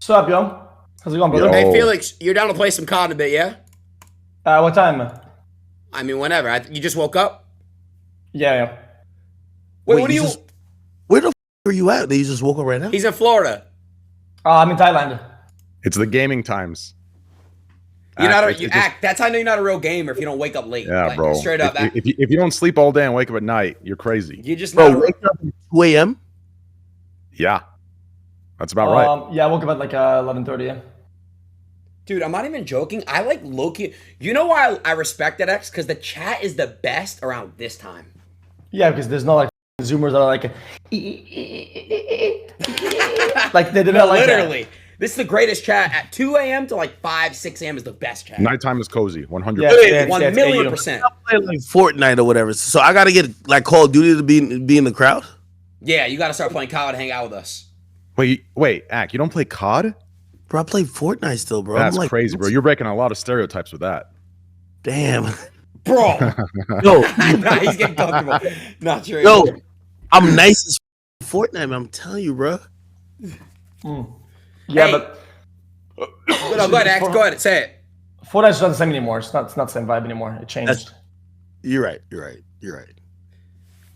What's up, yo? How's it going, brother? Hey, Felix, you're down to play some COD in a bit, yeah? What time? I mean, whenever. You just woke up? Yeah. Wait, what are you... Where the f are you at? You just woke up right now? He's in Florida. I'm in Thailand. It's the gaming times. You're not that's how I know you're not a real gamer if you don't wake up late. Yeah, like, bro. Straight up. If you don't sleep all day and wake up at night, you're crazy. You just bro, wake up at 2 a.m.? Yeah. That's about right. Yeah, I woke up at like 11:30. Yeah. Dude, I'm not even joking. I like low-key. You know why I respect that, X? Because the chat is the best around this time. Yeah, because there's no like Zoomers that are like, like they did not like literally. This is the greatest chat. At 2 a.m. to like 5, 6 a.m. is the best chat. Nighttime is cozy, 100%. Yeah, 1,000,000%. I'm playing like Fortnite or whatever. So I gotta get like Call of Duty to be in the crowd. Yeah, you got to start playing COD and hang out with us. Wait, Ak, you don't play COD? Bro, I play Fortnite still, bro. That's I'm like, crazy, bro. You're breaking a lot of stereotypes with that. Damn. Bro. Yo. Nah, he's getting comfortable. Not true. Yo, I'm nice as Fortnite, man. I'm telling you, bro. Yeah, Hey. but No, go ahead, X. Go ahead. Say it. Fortnite's not the same anymore. It's not the same vibe anymore. It changed. You're right.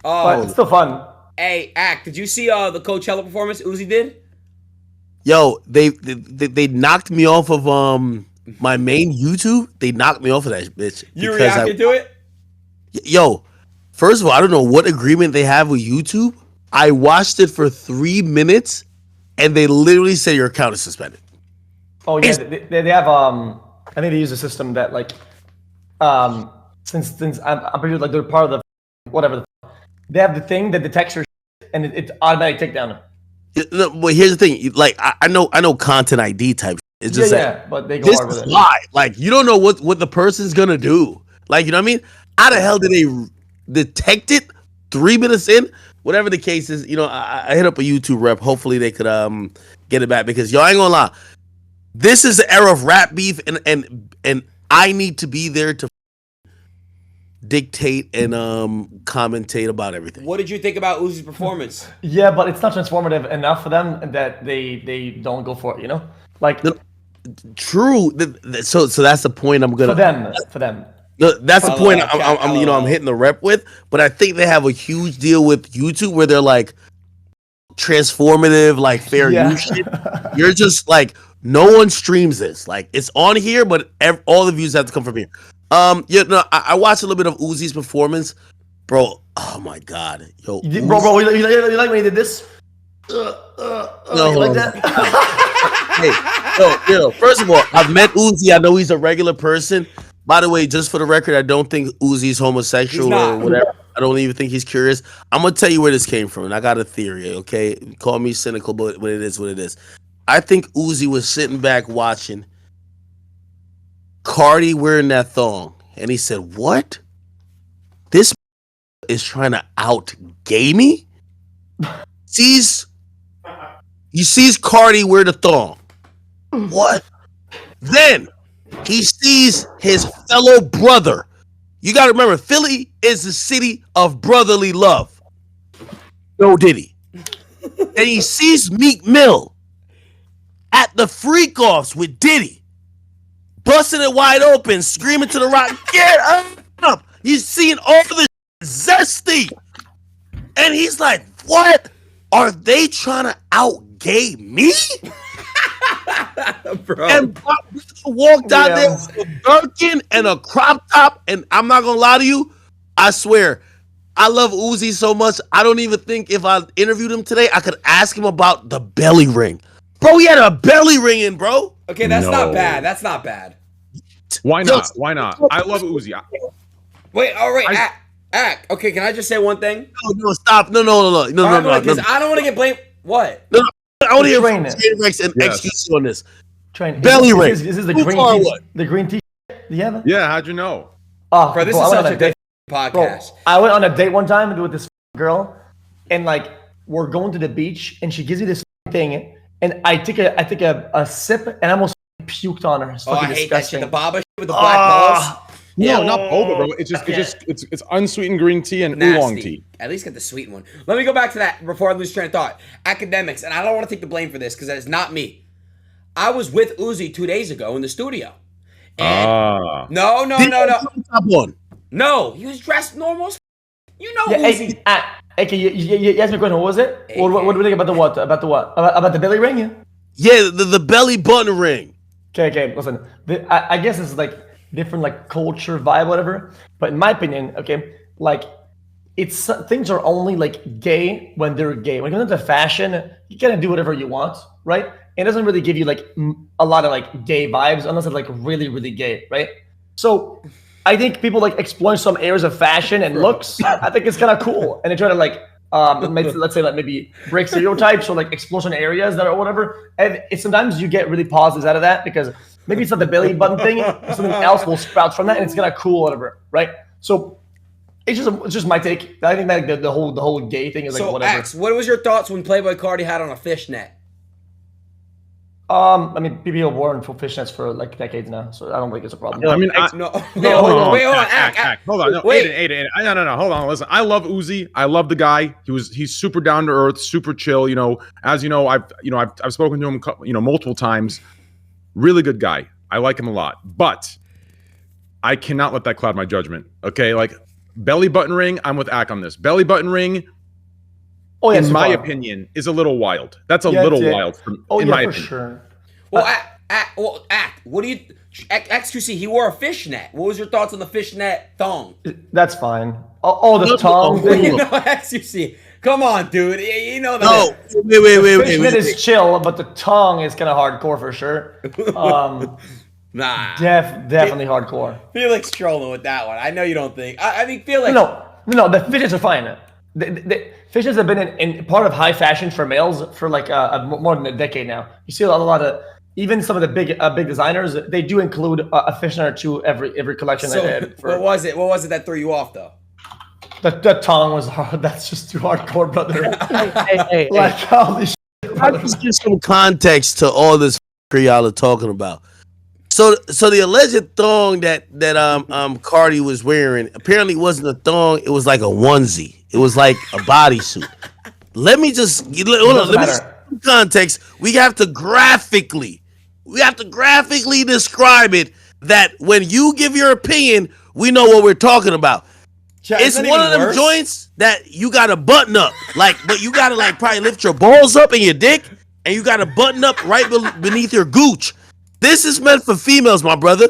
But it's still fun. Hey, Act, did you see the Coachella performance Uzi did? Yo, they knocked me off of my main YouTube. They knocked me off of that bitch. You reacted to it? Yo, first of all, I don't know what agreement they have with YouTube. I watched it for 3 minutes, and they literally said your account is suspended. Oh yeah, they have I think they use a system that like since I'm pretty sure like they're part of the whatever they have the thing that detects your shit and it's automatic takedown. But here's the thing, like I know content ID type. It's just but they go this hard with is it. live. Like you don't know what the person's gonna do. Like you know what I mean? How the hell did they detect it 3 minutes in? Whatever the case is, you know, I hit up a YouTube rep. Hopefully they could get it back because yo, I ain't gonna lie. This is the era of rap beef, and I need to be there to dictate and commentate about everything. What did you think about Uzi's performance? Yeah, but it's not transformative enough for them that they don't go for it. You know, like True. So that's the point I'm gonna for them. That's the point I'm hitting the rep with. But I think they have a huge deal with YouTube where they're like transformative, like fair use shit. You're just like no one streams this. Like it's on here, but all the views have to come from here. I watched a little bit of Uzi's performance, bro. Oh my god, yo, bro, you like when he did this? No, you like that? Hey, yo, first of all, I've met Uzi. I know he's a regular person. By the way, just for the record, I don't think Uzi's homosexual or whatever. I don't even think he's curious. I'm gonna tell you where this came from, and I got a theory. Okay, call me cynical, but it is what it is. I think Uzi was sitting back watching Cardi wearing that thong, and he said, "What? This is trying to out gay me." He sees Cardi wear the thong. What? Then he sees his fellow brother. You got to remember, Philly is the city of brotherly love. No Diddy. And he sees Meek Mill at the freak offs with Diddy, busting it wide open, screaming to the rock, "Get up!" He's seeing all the zesty. And he's like, "What? Are they trying to out-gay me?" Bro. And Bob walked out there with a Birkin and a crop top, and I'm not gonna lie to you, I swear, I love Uzi so much. I don't even think if I interviewed him today, I could ask him about the belly ring. Bro, he had a belly ring in, bro. Okay, that's not bad. That's not bad. Why not? Why not? I love Uzi. Wait, all right, Act. Okay, can I just say one thing? No, stop. No. Because I don't want to get blamed. What? No, I want to hear from Trainwrecks and xQc on this. Belly ring. Is this the green t-shirt? The green t-shirt? Do you have it? Yeah, how'd you know? Oh, Bro, this is such a good podcast. Bro, I went on a date one time with this girl, and like we're going to the beach, and she gives me this thing, and I take a sip, and I almost puked on her. It's I hate disgusting. that shit. The baba shit with the black balls. No, not boba, bro. It's unsweetened green tea and oolong tea. At least get the sweet one. Let me go back to that before I lose train of thought. Academics, and I don't want to take the blame for this because that is not me. I was with Uzi 2 days ago in the studio. And no. Top one. No, he was dressed normal as You know Yeah, Uzi. AK, you asked me a question. What was it? What do we think about the what? About the what? About the belly ring? Yeah, the belly button ring. Okay. Listen, I guess it's like different like culture vibe, whatever. But in my opinion, okay, like it's things are only like gay when they're gay. When it comes to fashion, you kind of do whatever you want, right? It doesn't really give you like a lot of like gay vibes unless it's like really, really gay, right? So I think people like exploring some areas of fashion and looks. I think it's kind of cool, and they try to like let's say like maybe break stereotypes or like explore some areas that or whatever. And sometimes you get really positives out of that because maybe it's not the belly button thing, something else will sprout from that, and it's kind of cool, whatever, right? So it's just my take. I think that the whole gay thing is like So, whatever. Axe, what was your thoughts when Playboy Cardi had on a fishnet? I mean, people have worn full fishnets for like decades now, so I don't think it's a problem. I mean, No, Hold on. Axe. Hold on. No, Wait. Aiden. No. Hold on. Listen, I love Uzi. I love the guy. He's super down to earth, super chill. You know, as you know, I've spoken to him, multiple times. Really good guy. I like him a lot, but I cannot let that cloud my judgment. Okay, like belly button ring. I'm with Ack on this. Belly button ring. Oh yeah, in my opinion, is a little wild. That's a little wild, in my opinion. Sure. Well, Act. What do you? XQC. He wore a fishnet. What was your thoughts on the fishnet thong? That's fine. Oh, the tongue thing. You know, XQC. Come on, dude. You know that. No, wait. Fishnet is chill, but the tongue is kind of hardcore for sure. Nah. Definitely hardcore. Felix trolling with that one. I know you don't think. I mean, Felix. No. The fishnets are fine. The fishnets have been in part of high fashion for males for like more than a decade now. You see a lot of even some of the big designers, they do include a fishnet or two every collection. So, they did what was it? What was it that threw you off though? The tongue was hard. That's just too hardcore, brother. Hey. Like holy shit, I just give some context to all this y'all are talking about. So the alleged thong that Cardi was wearing apparently wasn't a thong. It was like a onesie. It was like a bodysuit. Let me just some context. We have to graphically describe it. That when you give your opinion, we know what we're talking about. It's one of them joints that you gotta button up, but you gotta probably lift your balls up and your dick, and you gotta button up right beneath your gooch. This is meant for females, my brother.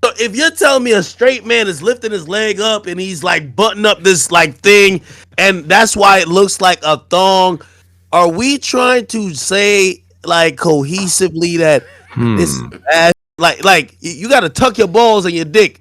So if you're telling me a straight man is lifting his leg up and he's buttoning up this thing, and that's why it looks like a thong, are we trying to say cohesively that it's bad? You gotta tuck your balls and your dick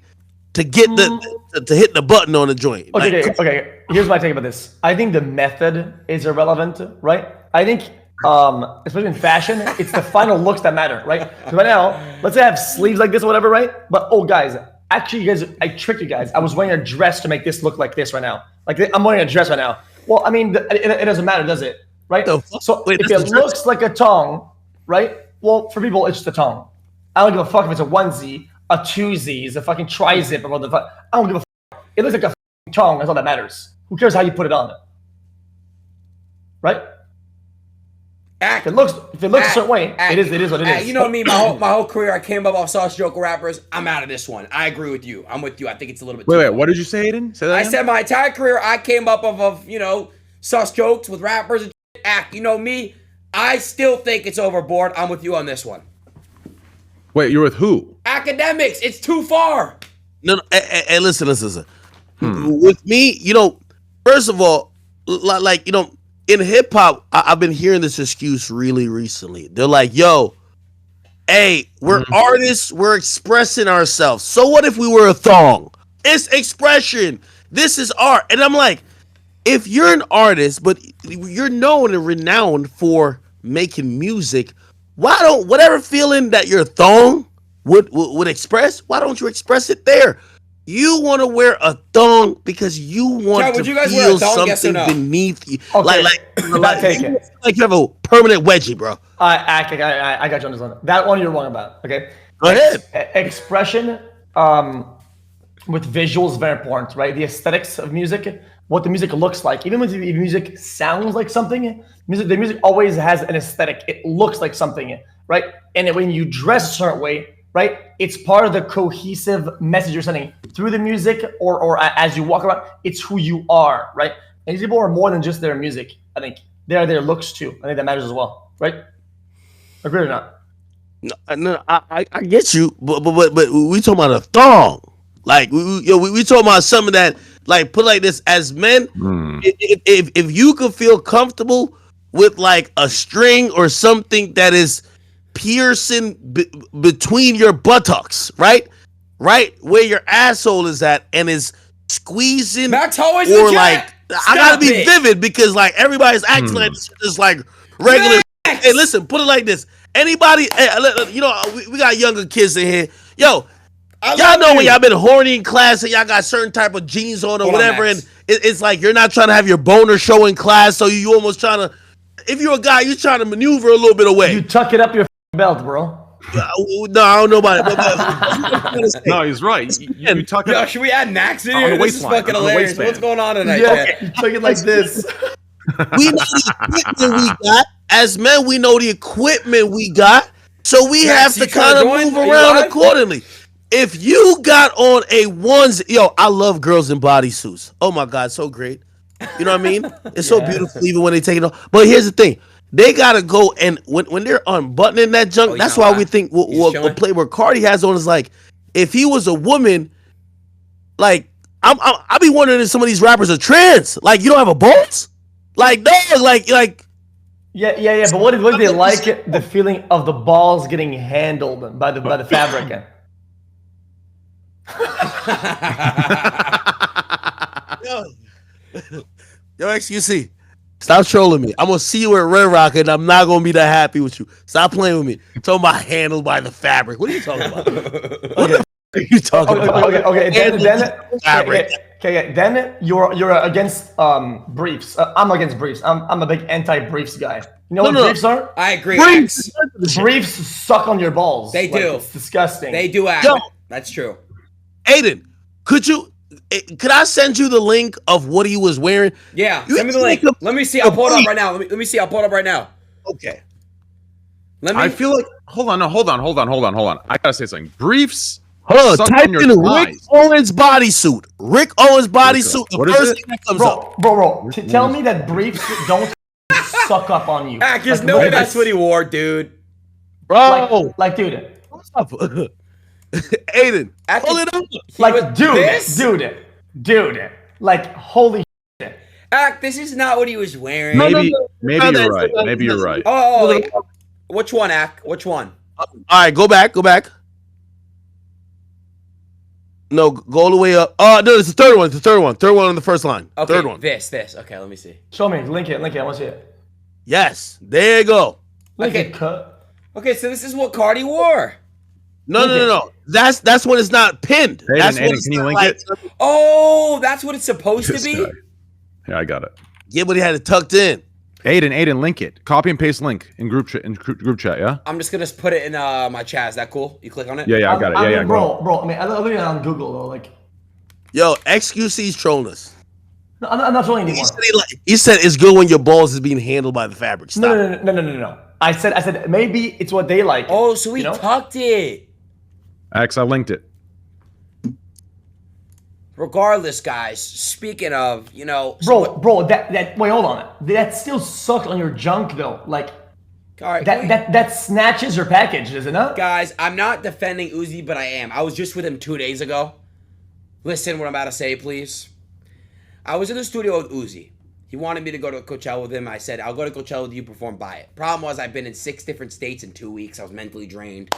to get to hit the button on the joint. Okay. Here's my take about this. I think the method is irrelevant, right? I think, especially in fashion, it's the final looks that matter, right? Because right now, let's say I have sleeves like this or whatever, right? But guys, actually, I tricked you guys. I was wearing a dress to make this look like this right now. I'm wearing a dress right now. Well, I mean, it doesn't matter, does it? Right? So if it looks like a tongue, right? Well, for people, it's just a tongue. I don't give a fuck if it's a onesie, a twosie, a fucking tri-zip, or what the fuck. I don't give a fuck. It looks like a tongue. That's all that matters. Who cares how you put it on? Right? If it looks a certain way, it is what it is. You know me, my whole career, I came up off sauce joke rappers. I'm out of this one. I agree with you. I'm with you. I think it's a little bit. Wait. What did you say, Adin? Say that I again? said my entire career, I came up of sauce jokes with rappers and act. You know me, I still think it's overboard. I'm with you on this one. Wait, you're with who? Akademiks. It's too far. No. Hey, listen. With me, first of all, in hip hop, I've been hearing this excuse really recently. They're like, "Yo, hey, we're artists. We're expressing ourselves. So what if we were a thong? It's expression. This is art." And I'm like, if you're an artist, but you're known and renowned for making music, why don't whatever feeling that your thong would express? Why don't you express it there? You want to wear a thong because you want to feel something beneath you. Okay. Like you have a permanent wedgie, bro. I got you on this one. That one you're wrong about. Okay. Go ahead. Expression with visuals is very important, right? The aesthetics of music, what the music looks like. Even when the music sounds like something, the music always has an aesthetic. It looks like something. right? And when you dress a certain way, right, it's part of the cohesive message you're sending through the music or as you walk around. It's who you are, right? And these people are more than just their music. I think they are their looks too. I think that matters as well, right? Agree or not? No, I get you, but we talking about a thong. Like we talking about something that, like, put like this, as men, if you could feel comfortable with like a string or something that is piercing between your buttocks, right where your asshole is at, and is squeezing, Max always or in like chat. I gotta be Stop it. vivid because like everybody's acting like this, just like regular. Max! Hey, listen, put it like this. Anybody, you know, we got younger kids in here. Yo, y'all know when y'all been horny in class and y'all got certain type of jeans on or Hold on, whatever, Max. and it's like you're not trying to have your boner show in class, so you almost trying to, if you're a guy, you're trying to maneuver a little bit away. You tuck it up your belt, bro. No, I don't know about it. No, he's right. You tuck it Yo, up. should we add Max in On here? the This is waistline, fucking on the hilarious. waistband. What's going on tonight? Yeah, you tuck it like this. We know the equipment we got. As men, we know the equipment we got, so we Max, have to you trying kind to of join? move Are you around live? accordingly. If you got on a onesie, yo, I love girls in bodysuits. Oh my God, so great. You know what I mean? It's so beautiful even when they take it off. But here's the thing. They gotta go, and when they're unbuttoning that junk, Oh, that's you know why what? we think He's what chilling. Playboy Cardi has on is like, if he was a woman, like I be wondering if some of these rappers are trans. Like, you don't have a balls? Like, no, like Yeah. But what do they like? The feeling of the balls getting handled by the fabric. Yo, xQc, stop trolling me. I'm gonna see you at Red Rock, and I'm not gonna be that happy with you. Stop playing with me. Talking about handled by the fabric. What are you talking about? What the f- are you talking about? Okay. Fabric. Then you're against briefs. I'm against briefs. I'm a big anti-briefs guy. You know what No. briefs are? I agree. Briefs. Max. Briefs suck on your balls. They do. It's disgusting. They do act. Yo. That's true. Adin, could I send you the link of what he was wearing? Yeah. You Send me the link. make a- Let me see. I'll pull it up right now. Let me see. I'll pull it up right now. Okay. Let me. I feel like hold on. I gotta say something. Briefs. Hold on, suck type on your in Rick thighs. Owens bodysuit. Rick Owens bodysuit. The What is first it? thing that comes up. Bro. Tell me that briefs don't suck up on you. Max, there's Like, no way look at that's this. what he wore, dude. Bro. Like, dude. What's up? Adin, At pull the- it up. Like, was dude. this? Like, holy shit. Act, this is not what he was wearing. Maybe No. you're right. Maybe you're right. Oh, wait. Which one, Act? Which one? All right, go back. No, go all the way up. Oh, no, it's the third one. Third one on the first line. Okay, Third one. This. Okay, let me see. Show me. Link it. I want to see it. Yes, there you go. Link Okay. it, cut. Okay, so this is what Cardi wore. No. That's when it's not pinned. Adin, That's when Adin, it's can you not link like, it? Oh, that's what it's supposed to This be? guy. Yeah, I got it. Yeah, but he had it tucked in. Aiden, link it. Copy and paste link in group chat. Yeah. I'm just gonna put it in my chat. Is that cool? You click on it? Yeah, I got it. Yeah, go. Bro. I mean, I look at it on Google though. Like, Yo, xQc's trolling us. no, I'm not trolling anymore. He said it's good when your balls is being handled by the fabric. Stop. No. I said maybe it's what they like. Oh, so he You know? tucked it. X, I linked it. Regardless, guys. Speaking of, so Bro, that wait, hold on. That still sucked on your junk though. Like, all right, that snatches your package, does it not? guys, I'm not defending Uzi, but I am. I was just with him 2 days ago. Listen what I'm about to say, please. I was in the studio with Uzi. He wanted me to go to Coachella with him. I said, I'll go to Coachella with you, perform, buy it. Problem was, I've been in 6 different states in 2 weeks. I was mentally drained.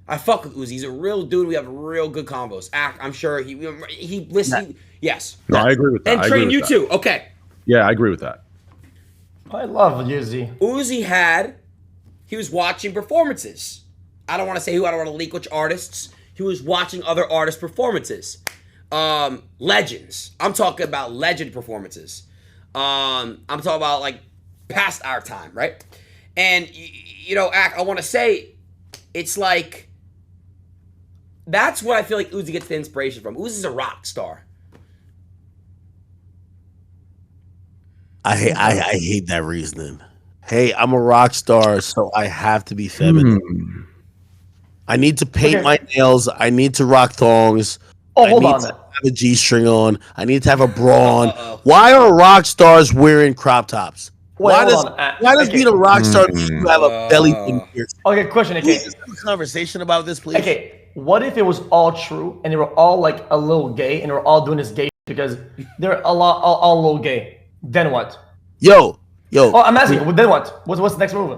I fuck with Uzi. He's a real dude. We have real good combos. I'm sure he listen. Yes. No, I agree with that. And I agree train with you that. too. Okay. Yeah, I agree with that. I love Uzi. He was watching performances. I don't want to say who. I don't want to leak which artists. He was watching other artists' performances. Legends. I'm talking about legend performances. I'm talking about like past our time, right? And I want to say, it's like that's what I feel like Uzi gets the inspiration from. Uzi's a rock star. I hate that reasoning. hey, I'm a rock star, so I have to be feminine. I need to paint my nails. I need to rock thongs. Oh, I hold need on. to have a G-string on. I need to have a bra on. Why are rock stars wearing crop tops? Wait, Why hold does on. why does Okay. being a rock star mean you have a belly button piercing? Okay, question. Can we Okay. just have a conversation about this, please? Okay. What if it was all true and they were all like a little gay and they were all doing this gay because they're all a little gay? Then what? Yo. Oh, I'm asking. Then what? What's the next move?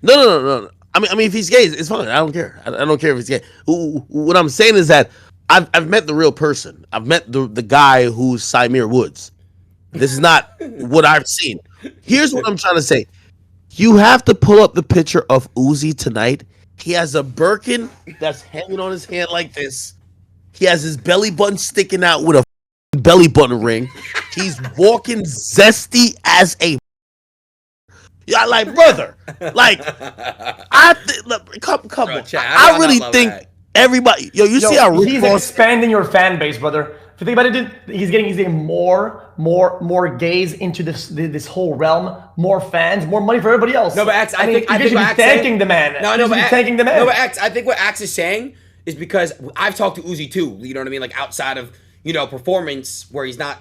No. I mean, if he's gay, it's fine. I don't care. I don't care if he's gay. What I'm saying is that I've met the real person. I've met the guy who's Symere Woods. This is not what I've seen. Here's what I'm trying to say. You have to pull up the picture of Uzi tonight. He has a Birkin that's hanging on his hand like this. He has his belly button sticking out with a belly button ring. He's walking zesty as a. Yeah, like brother, like come Bro, on. Chad, I really love think that. everybody. You see how Rick he's Ross. expanding your fan base, brother. If you think about it, he's getting more gays into this whole realm, more fans, more money for everybody else. No, but X, I think you what should be X thanking saying- the man. No, You no, should but be X- thanking the man. No, but X, I think what X is saying is because I've talked to Uzi too. You know what I mean? Like outside of performance, where he's not.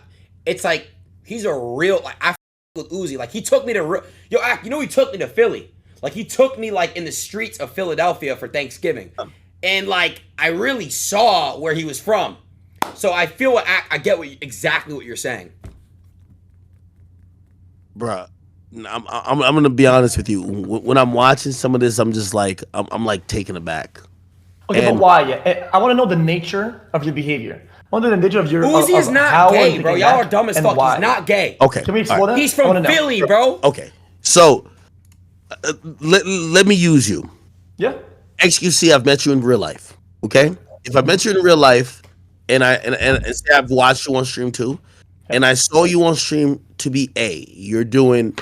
It's like he's a real. Like I with Uzi, like he took me to Act, he took me to Philly. Like he took me like in the streets of Philadelphia for Thanksgiving, and like I really saw where he was from. So I feel I get exactly what you're saying, Bruh, I'm gonna be honest with you. When I'm watching some of this, I'm just like I'm like taken aback. Okay, And- but why? I want to know the nature of your behavior. I want to know the nature of your. Uzi of is not how gay, you bro. think Y'all back are dumb as and fuck. why. He's not gay. Okay, Can we all explore right. that? He's I wanna from know. Philly, bro. Okay, so let me use you. Yeah. xQc, I've met you in real life. Okay, if I met you in real life, and say I've watched you on stream too, and I saw you on stream to be you're doing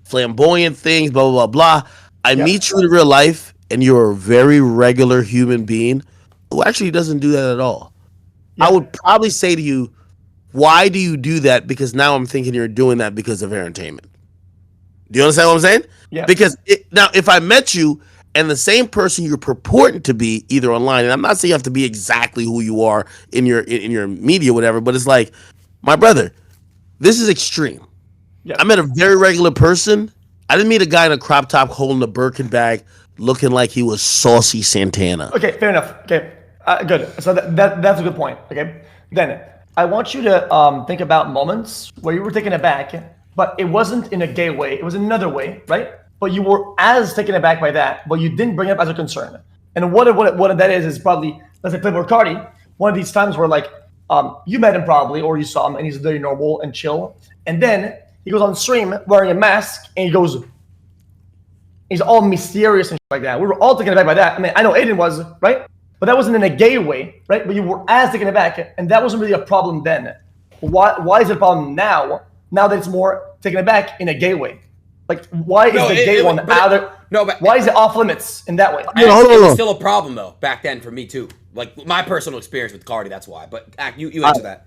flamboyant things, blah blah blah blah. I meet you in real life, and you're a very regular human being who actually doesn't do that at all. I would probably say to you, why do you do that? Because now I'm thinking you're doing that because of entertainment. Do you understand what I'm saying? Yeah. Because now, if I met you and the same person you're purporting to be, either online, and I'm not saying you have to be exactly who you are in your media, whatever, but it's like, my brother, this is extreme. Yeah. I met a very regular person. I didn't meet a guy in a crop top holding a Birkin bag, looking like he was Saucy Santana. Okay, fair enough. Okay, good. So that's a good point. Okay, then I want you to think about moments where you were taken aback, but it wasn't in a gay way. It was another way, right? But you were as taken aback by that, but you didn't bring it up as a concern. And what that is probably, let's say Playboy Cardi, one of these times where like you met him probably, or you saw him, and he's very normal and chill, and then he goes on stream wearing a mask, and he's all mysterious and shit like that. We were all taken aback by that. I mean, I know Adin was, right? But that wasn't in a gay way, right? But you were as taken aback, and that wasn't really a problem then. Why is it a problem now? Now that it's more taken aback in a gay way. Like, why is the gay one out of... No, but why is it off limits in that way? Hold on, it hold was on. still a problem though back then for me too. Like my personal experience with Cardi, that's why. But you answer that.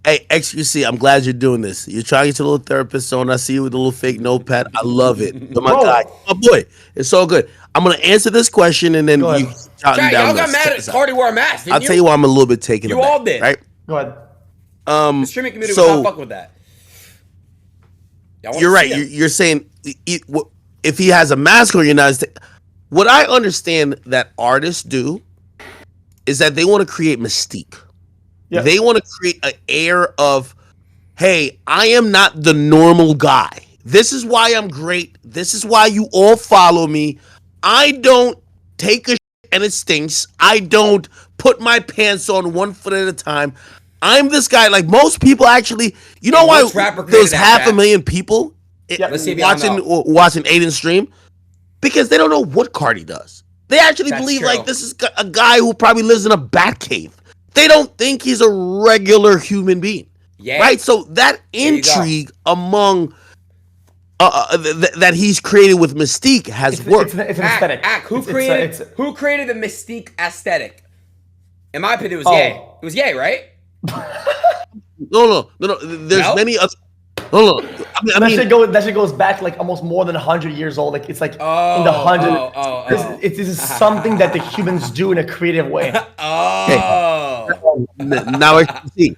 Hey, xQc, I'm glad you're doing this. You're trying to get your little therapist on. I see you with a little fake notepad. I love it. You're my Bro. guy. My boy. It's all good. I'm going to answer this question, and then Go you ahead. jotting Chad, down y'all got notes. mad Check at this out. Cardi wore a mask, didn't I'll tell you why I'm a little bit taken You aback. all did. Right? Go ahead. The streaming community was not fucking with that. Y'all wanna You're right. see him. You're saying if he has a mask on, you're not. What I understand that artists do is that they want to create mystique. Yeah. They want to create an air of, hey, I am not the normal guy. This is why I'm great. This is why you all follow me. I don't take a shit and it stinks. I don't put my pants on one foot at a time. I'm this guy. Like most people actually, you know why which rapper there's created that, half a Chad? million people Let's see if y'all know. watching Adin stream? Because they don't know what Cardi does. They actually That's believe true. like this is a guy who probably lives in a bat cave. They don't think he's a regular human being. Yeah. Right? So that you go. intrigue among that he's created with Mystique has worked. It's an aesthetic. Who created the mystique aesthetic? In my opinion, it was Ye. It was Ye, right? No. There's No? many other. Hold on. That shit goes back like almost more than 100 years old. Like it's like in the hundred. This is something that the humans do in a creative way. Now I see.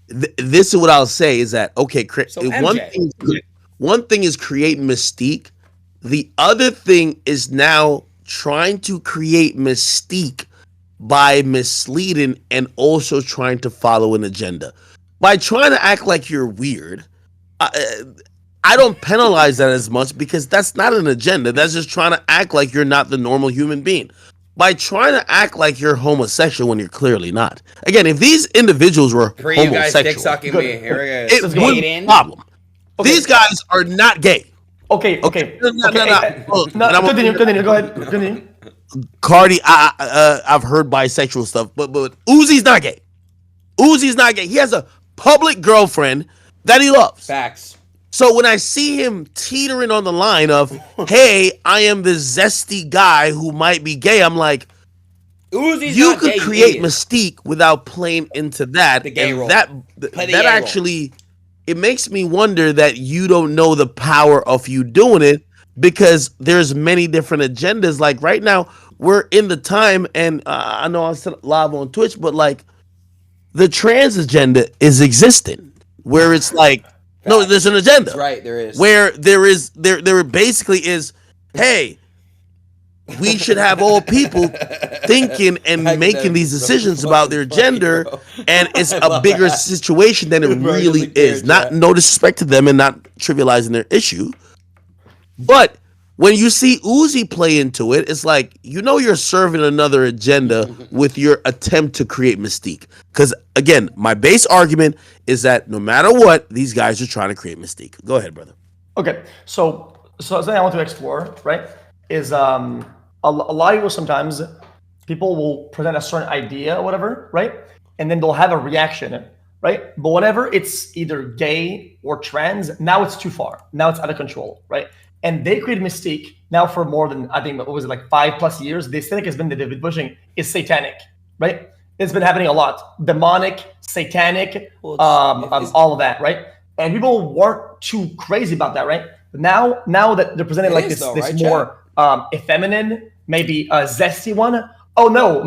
This is what I'll say is that okay. So One thing is creating mystique. The other thing is now trying to create mystique by misleading and also trying to follow an agenda. By trying to act like you're weird, I don't penalize that as much because that's not an agenda. That's just trying to act like you're not the normal human being. By trying to act like you're homosexual when you're clearly not. Again, if these individuals were For you guys, dick homosexual, sucking me. Here we go. it wouldn't be a problem. Okay. These guys are not gay. Okay. No. Continue. Go ahead. Continue. Cardi, I've heard bisexual stuff, but Uzi's not gay. Uzi's not gay. He has a public girlfriend that he loves. Facts. So when I see him teetering on the line of, hey, I am the zesty guy who might be gay, I'm like, Uzi's you not could gay, create idiot. mystique without playing into that. The gay and role. that Play the that gay role. actually, it makes me wonder that you don't know the power of you doing it because there's many different agendas. Like right now, we're in the time, and I know I'm live on Twitch, but like the trans agenda is existing, where it's like, no, there's an agenda. That's right, there is. Where there basically is, hey, we should have all people thinking and making these decisions about their gender, and it's a bigger situation than it really is. Not no disrespect to them and not trivializing their issue, but when you see Uzi play into it, it's like, you know, you're serving another agenda with your attempt to create mystique. Because again, my base argument is that no matter what, these guys are trying to create mystique. Go ahead, brother. Okay, so something I want to explore, right, is a lot of people sometimes people will present a certain idea or whatever, right, and then they'll have a reaction, right? But whenever it's either gay or trans, now it's too far. Now it's out of control, right? And they create mystique now for more than, I think, what was it, like 5+ years? The aesthetic has been that they've been pushing is satanic, right? It's been happening a lot. Demonic, satanic, all of that, right? And people weren't too crazy about that, right? But now that they're presenting like this more effeminate, maybe a zesty one. Oh, no.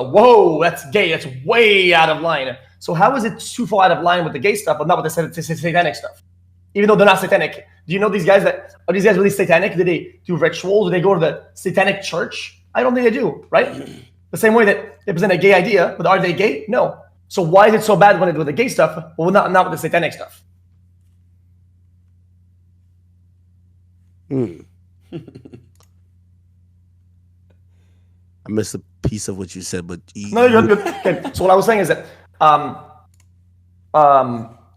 Whoa, that's gay. That's way out of line. So how is it too far out of line with the gay stuff, but not with the satanic stuff? Even though they're not satanic. Do you know these guys are these guys really satanic? Do they do rituals? Do they go to the satanic church? I don't think they do, right? The same way that they present a gay idea, but are they gay? No. So why is it so bad when they do the gay stuff, but not with the satanic stuff? I missed a piece of what you said, but No, you're good. Okay. So what I was saying is that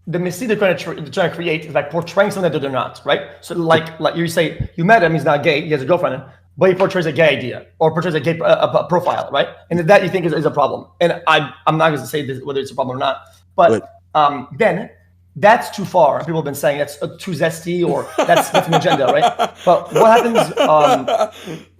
the mystique they're trying to create is like portraying something that they're not, right? So like you say, you met him, he's not gay, he has a girlfriend, but he portrays a gay idea or portrays a gay profile, right? And that you think is a problem. And I'm not going to say this, whether it's a problem or not, but then that's too far. People have been saying that's too zesty or that's an agenda, right? But what happens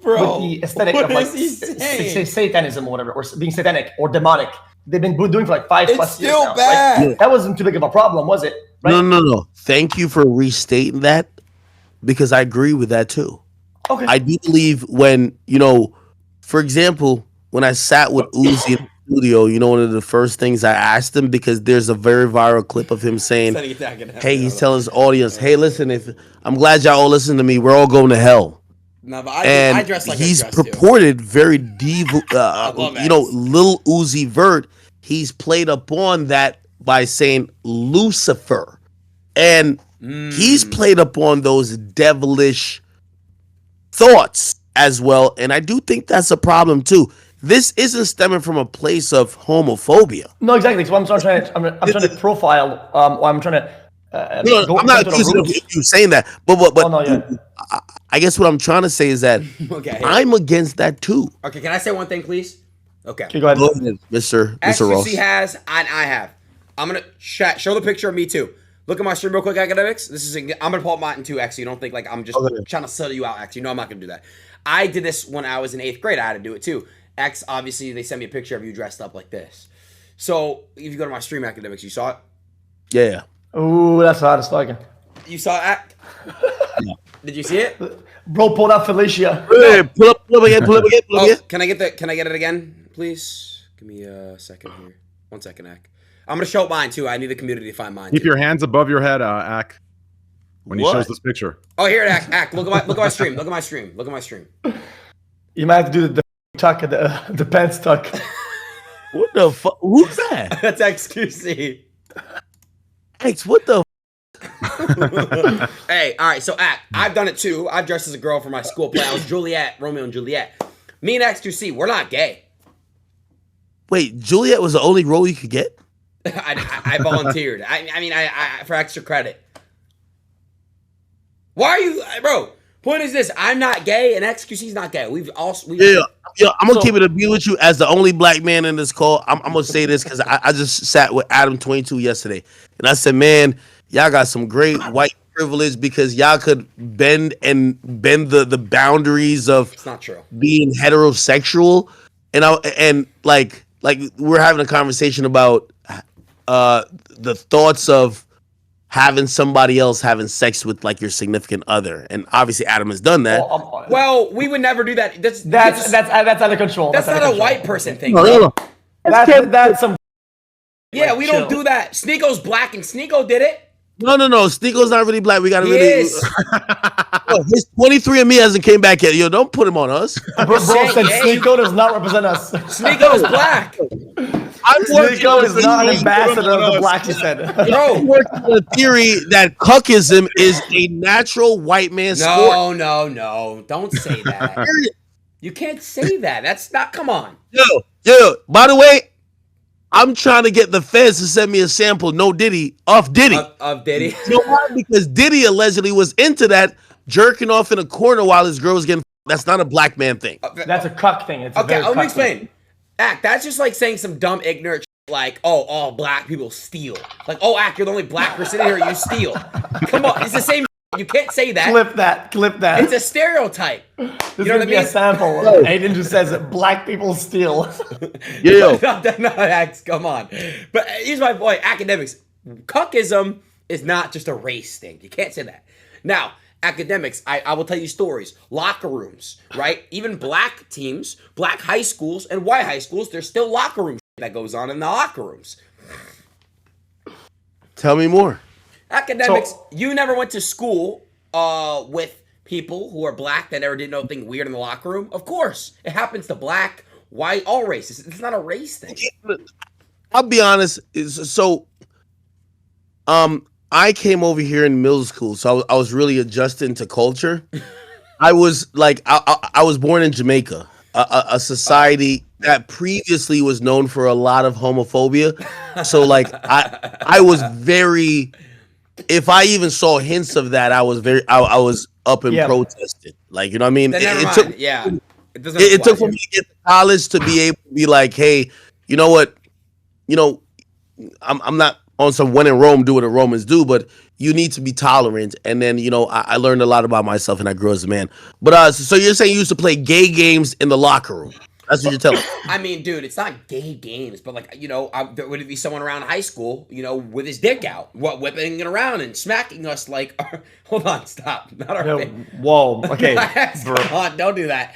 with the aesthetic of like say satanism or whatever, or being satanic or demonic? They've been doing for like 5+ years now. It's still bad. Right? That wasn't too big of a problem, was it? Right? No. Thank you for restating that because I agree with that too. Okay. I do believe when, for example, when I sat with Uzi in the studio, one of the first things I asked him, because there's a very viral clip of him saying, hey, he's telling his audience, hey, listen, I'm glad y'all all listen to me. We're all going to hell. No, but I dress like he's I dress purported very Lil Uzi Vert. He's played upon that by saying Lucifer, and he's played upon those devilish thoughts as well. And I do think that's a problem too. This isn't stemming from a place of homophobia. No, exactly. So I'm trying to profile. I'm trying to. I'm not accusing you saying that, but I guess what I'm trying to say is that I'm against that too. Okay, can I say one thing, please? Okay, go ahead, Mr. Ross. xQc has, and I have. I'm gonna show the picture of me too. Look at my stream real quick, Akademiks. I'm gonna pull up mine in 2x. So you don't think like I'm just trying to settle you out, X. I'm not gonna do that. I did this when I was in 8th grade. I had to do it too. X, obviously, they sent me a picture of you dressed up like this. So if you go to my stream, Akademiks, you saw it. Yeah. Ooh, that's hot as fucking. You saw Act? Did you see it? Bro pulled out Felicia. Hey, pull up again, pull up again. Oh, can I get it again, please? Give me a second here. 1 second, Ack. I'm gonna show mine too. I need the community to find mine. Keep too. your hands above your head, Ack. When he shows this picture. Oh, here, Ack. Look at my stream. Look at my stream. You might have to do the tuck, the pants tuck. What the fuck? Who's that? That's xQc. X, what the? Hey, all right. So, Ack, I've done it too. I've dressed as a girl for my school play. I was Juliet, Romeo and Juliet. Me and xQc, we're not gay. Wait, Juliet was the only role you could get? I volunteered. I mean, for extra credit. Why are you, bro? Point is this: I'm not gay, and xQc's not gay. Yeah, I'm gonna keep it a be with you as the only black man in this call. I'm gonna say this because I just sat with Adam 22 yesterday, and I said, man, y'all got some great white privilege because y'all could bend the boundaries of It's not true. being heterosexual, and like we're having a conversation about the thoughts of having somebody else having sex with like your significant other, and obviously Adam has done that. Well, we would never do that. That's out of control. That's not a white person thing. No. That's some. Yeah, Like, we chill. don't do that. Sneako's black, and Sneako did it. No. Sneako's not really black. We gotta He really. is. Yo, his 23andMe hasn't came back yet. Yo, don't put him on us. Bro said Yeah. Sneako does not represent us. Sneako's black. Sneako is not an ambassador of the black, he said. I'm working on the theory that cuckism is a natural white man sport. No. Don't say that. You can't say that. That's not. Come on. Yo. By the way, I'm trying to get the feds to send me a sample, no Diddy, off Diddy. Of Diddy. You know why? Because Diddy allegedly was into that, jerking off in a corner while his girl was getting. That's not a black man thing. That's a cuck thing. It's a Okay, very let me cuck explain. thing. Ack, that's just like saying some dumb ignorant shit like, oh, all black people steal. Like, oh, Ack, you're the only black person in here, you steal. Come on, it's the same. You can't say that. Clip that. It's a stereotype. This You know what I be a mean? sample. Aiden just says that black people steal. Yo. No, Ax, come on. But here's my point. Academics. Cuckism is not just a race thing. You can't say that. Now, academics, I will tell you stories. Locker rooms, right? Even black teams, black high schools, and white high schools, there's still locker room that goes on in the locker rooms. Tell me more. Academics, So- you never went to school with people who are black that never did nothing weird in the locker room? Of course. It happens to black, white, all races. It's not a race thing. I'll be honest. I came over here in middle school, so I was really adjusting to culture. I was like, I was born in Jamaica, a society that previously was known for a lot of homophobia. So like, I was very. If I even saw hints of that, I was up and protested. Like, you know what I mean? Then never mind. Took, yeah. it took for me to get to college to be able to be like, hey, you know what? You know, I'm not on some when in Rome, do what the Romans do, but you need to be tolerant. And then, you know, I learned a lot about myself and I grew as a man. But so you're saying you used to play gay games in the locker room? That's what you're telling me. I mean, dude, it's not gay games, but like, you know, there would be someone around high school, you know, with his dick out, whipping it around and smacking us like, hold on, stop. Not our thing. Whoa, okay. Come on, don't do that.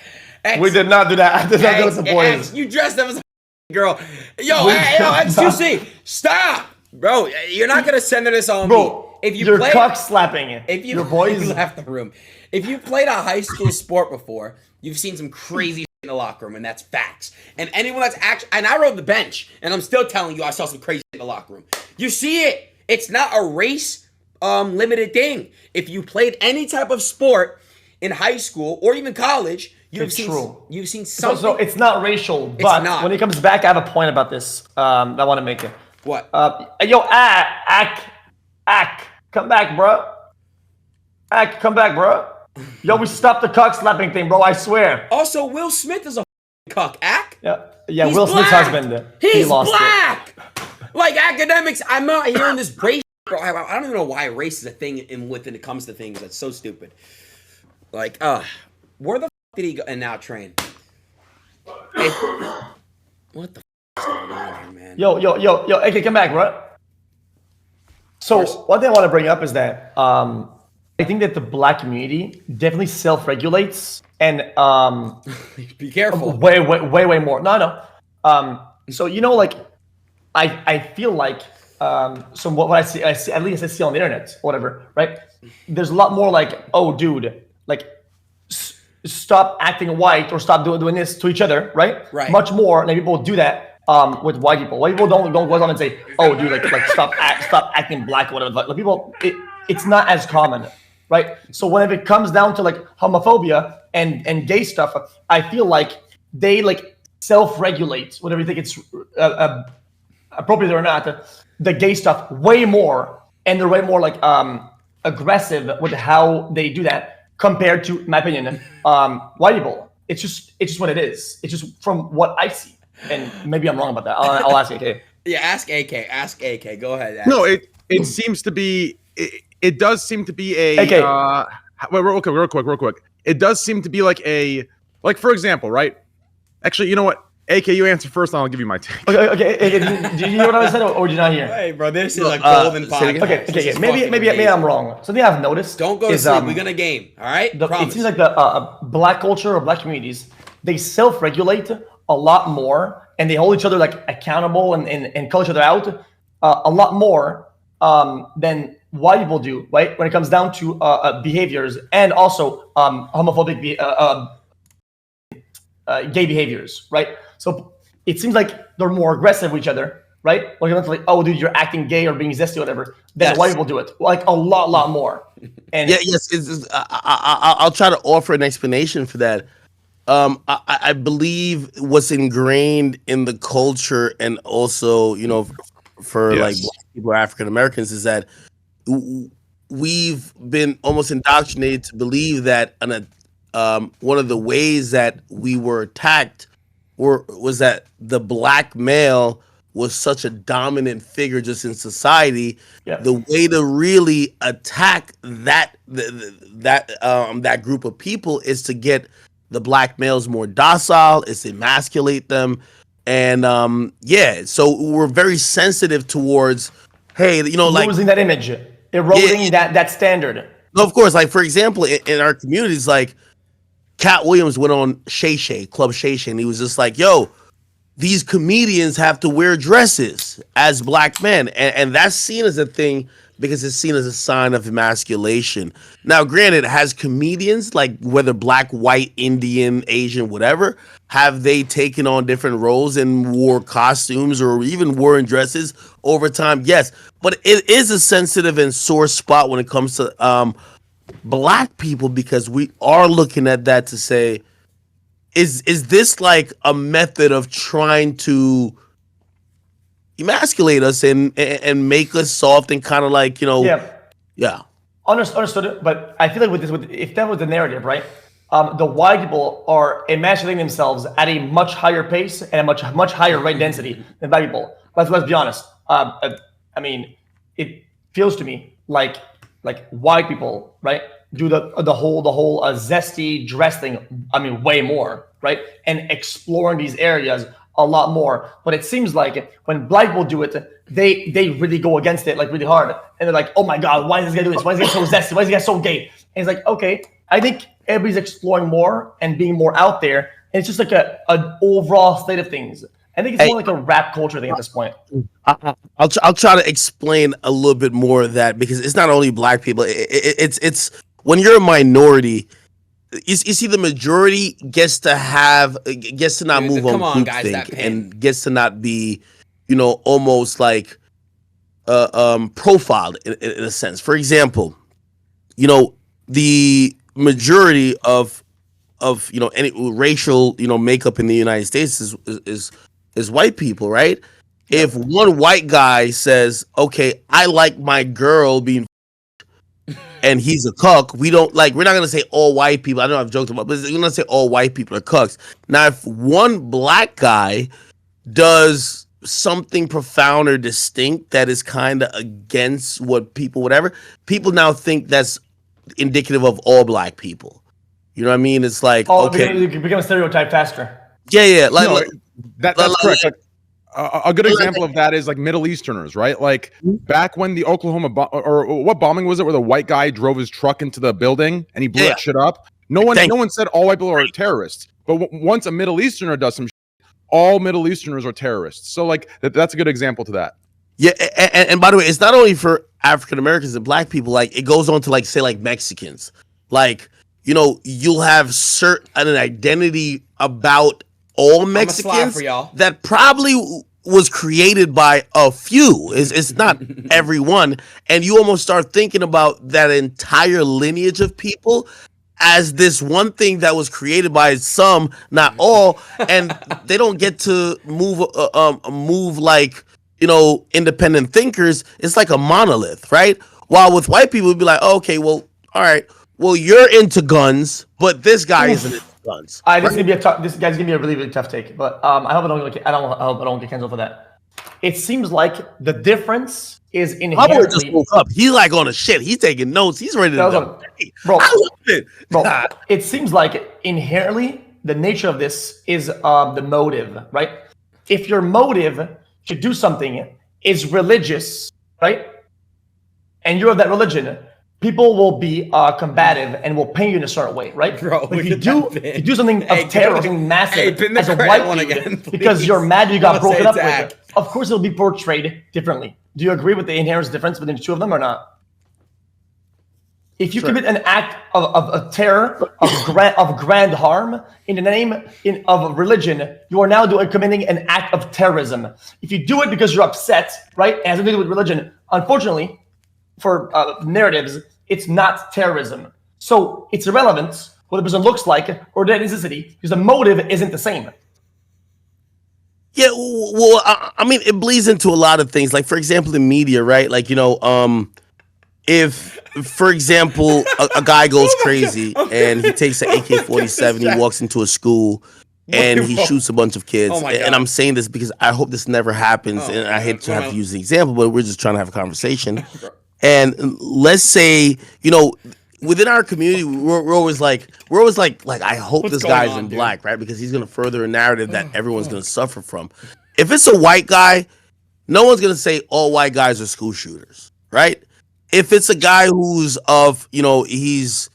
We did not do that. I did not do what the point is. You dressed up as a girl. Yo, xQc, stop. Bro, you're not going to center this on me. If you're cock slapping it. If you your boys left the room. If you played a high school sport before, you've seen some crazy shit in the locker room, and that's facts. And anyone that's actually, and I rode the bench, and I'm still telling you I saw some crazy shit in the locker room. You see it. It's not a race limited thing. If you played any type of sport in high school or even college, you've seen something. So it's not racial, but when it comes back, I have a point about this. I want to make it. What? Yo, Ack, come back, bro. Ack, come back, bro. Yo, we stopped the cock slapping thing, bro. I swear. Also, Will Smith is a cuck. Ack. Yeah. He's Will Smith's black. husband. He's lost black. Like academics, I'm not hearing this race. Bro, I don't even know why race is a thing when it comes to things. That's so stupid. Like, where the f did he go? And now train. Hey, what the f is going on here, man? Yo, AK, come back, bro. So one thing I want to bring up is that I think that the black community definitely self-regulates and Be careful. way more. No. So like I feel like so what I see at least I see on the internet, whatever, right? There's a lot more like, oh, dude, like stop acting white or stop doing this to each other, right? Right. Much more like people do that with white people. White people don't go on and say, oh, dude, like stop acting black or whatever. Like people, it's not as common, right? So when it comes down to like homophobia and gay stuff, I feel like they like self-regulate, whatever you think it's appropriate or not, the gay stuff way more, and they're way more like aggressive with how they do that compared to, in my opinion, white people. It's just what it is. It's just from what I see, and maybe I'm wrong about that. I'll ask AK. Yeah, ask AK. Ask AK. Go ahead. No, it seems to be. It does seem to be a. Okay. Okay, real quick. It does seem to be like for example, right? Actually, you know what? AK, you answer first, and I'll give you my take. Okay. Did you hear what I said, or did you not hear? Hey, bro, this is a golden podcast. Okay. Maybe I'm wrong. Something I've noticed. Don't go to sleep. We're gonna game. All right. It seems like the black culture or black communities, they self-regulate a lot more, and they hold each other like accountable and call each other out a lot more than white people do, right? When it comes down to behaviors and also homophobic gay behaviors, right? So it seems like they're more aggressive with each other, right? Like, oh, dude, you're acting gay or being zesty or whatever. Then white people do it like a lot more. And I'll try to offer an explanation for that. I believe what's ingrained in the culture and also, for like black people or African Americans is that we've been almost indoctrinated to believe that one of the ways that we were attacked was that the black male was such a dominant figure just in society. Yeah. The way to really attack that group of people is to get the black males more docile, is to emasculate them. And so we're very sensitive towards, hey, like losing that image, eroding that standard. No, of course, like for example, in our communities, like Cat Williams went on Club Shay Shay, and he was just like, yo, these comedians have to wear dresses as black men. And that's seen as a thing because it's seen as a sign of emasculation. Now, granted, has comedians, like whether black, white, Indian, Asian, whatever, have they taken on different roles and wore costumes or even worn dresses over time? Yes. But it is a sensitive and sore spot when it comes to black people, because we are looking at that to say, is this like a method of trying to emasculate us and make us soft and kind of like, yeah. Understood. But I feel like if that was the narrative, right? The white people are emasculating themselves at a much higher pace and a much higher rate density than black people. Let's be honest. I mean, it feels to me like white people, right, do the whole zesty dress thing. I mean, way more, right, and exploring these areas a lot more. But it seems like when black people do it, they really go against it like really hard, and they're like, oh my god, why is this guy doing this? Why is this guy so zesty? Why is this guy so gay? And it's like, okay, I think everybody's exploring more and being more out there, and it's just like an overall state of things. I think it's more like a rap culture thing at this point. I'll try to explain a little bit more of that, because it's not only black people. It's when you're a minority, you see the majority gets to not move on groupthink and gets to not be, almost like profiled in a sense. For example, the majority of any racial makeup in the United States is white people, right? If one white guy says, okay, I like my girl being and he's a cuck, we're not going to say all white people. I know I've joked about, but we're going to say all white people are cucks. Now, if one black guy does something profound or distinct that is kind of against what people now think that's indicative of all black people. You know what I mean? It's like, okay, you become a stereotype faster. Yeah. That's correct. A good example of that is like Middle Easterners, right? Like back when the Oklahoma or what bombing was it, where the white guy drove his truck into the building and he blew that shit up. No one said all white people are terrorists, but once a Middle Easterner does some shit, all Middle Easterners are terrorists. So like that's a good example to that. Yeah, and by the way, it's not only for African Americans and black people. Like it goes on to like say like Mexicans. Like you'll have an identity about all Mexicans for y'all. that probably was created by a few. It's not everyone, and you almost start thinking about that entire lineage of people as this one thing that was created by some, not all, and they don't get to move like independent thinkers. It's like a monolith, right? While with white people, it'd be like, oh, okay, well, all right, well, you're into guns, but this guy isn't into guns. This guy's gonna be a really, really tough take, but I hope I don't get canceled for that. It seems like the difference is inherently. Just woke up. He's like on a shit. He's taking notes. He's ready to go. Bro, it seems like inherently the nature of this is the motive, right? If your motive to do something is religious, right, and you're of that religion, people will be combative and will paint you in a certain way, right? Bro, if you do something of terror, something massive as a white dude, again, because you're mad you got broken up with, of course it'll be portrayed differently. Do you agree with the inherent difference between the two of them or not? If you commit an act of terror, of grand harm in the name of religion, you are now committing an act of terrorism. If you do it because you're upset, right, it has nothing to do with religion, unfortunately, for narratives, it's not terrorism. So it's irrelevant what the person looks like or their ethnicity because the motive isn't the same. Yeah, well, I mean, it bleeds into a lot of things. Like, for example, in media, right? Like, if, for example, a guy goes crazy and he takes an AK-47, he walks into a school and he shoots a bunch of kids. And I'm saying this because I hope this never happens, and I hate to have to use the example, but we're just trying to have a conversation. And let's say, within our community, we're always like, I hope this guy's in black, right? Because he's going to further a narrative that everyone's going to suffer from. If it's a white guy, no one's going to say all white guys are school shooters, right? If it's a guy who's he's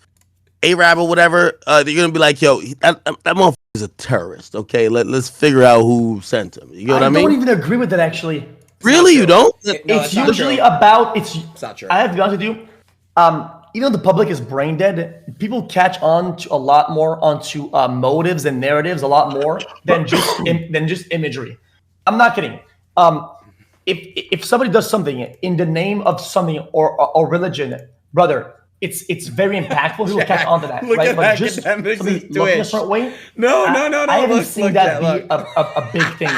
Arab or whatever, they're going to be like, yo, that motherfucker is a terrorist, okay? Let's figure out who sent him. You know what I mean? I don't even agree with that, actually. Really? You don't? It's usually about, it's not true. I have to be honest with you. Even though the public is brain dead, people catch on to a lot more onto motives and narratives a lot more than just imagery. I'm not kidding. If somebody does something in the name of something or religion, brother, it's very impactful. People catch on to that, right? But just something looking a certain way. No. I haven't seen that be a big thing.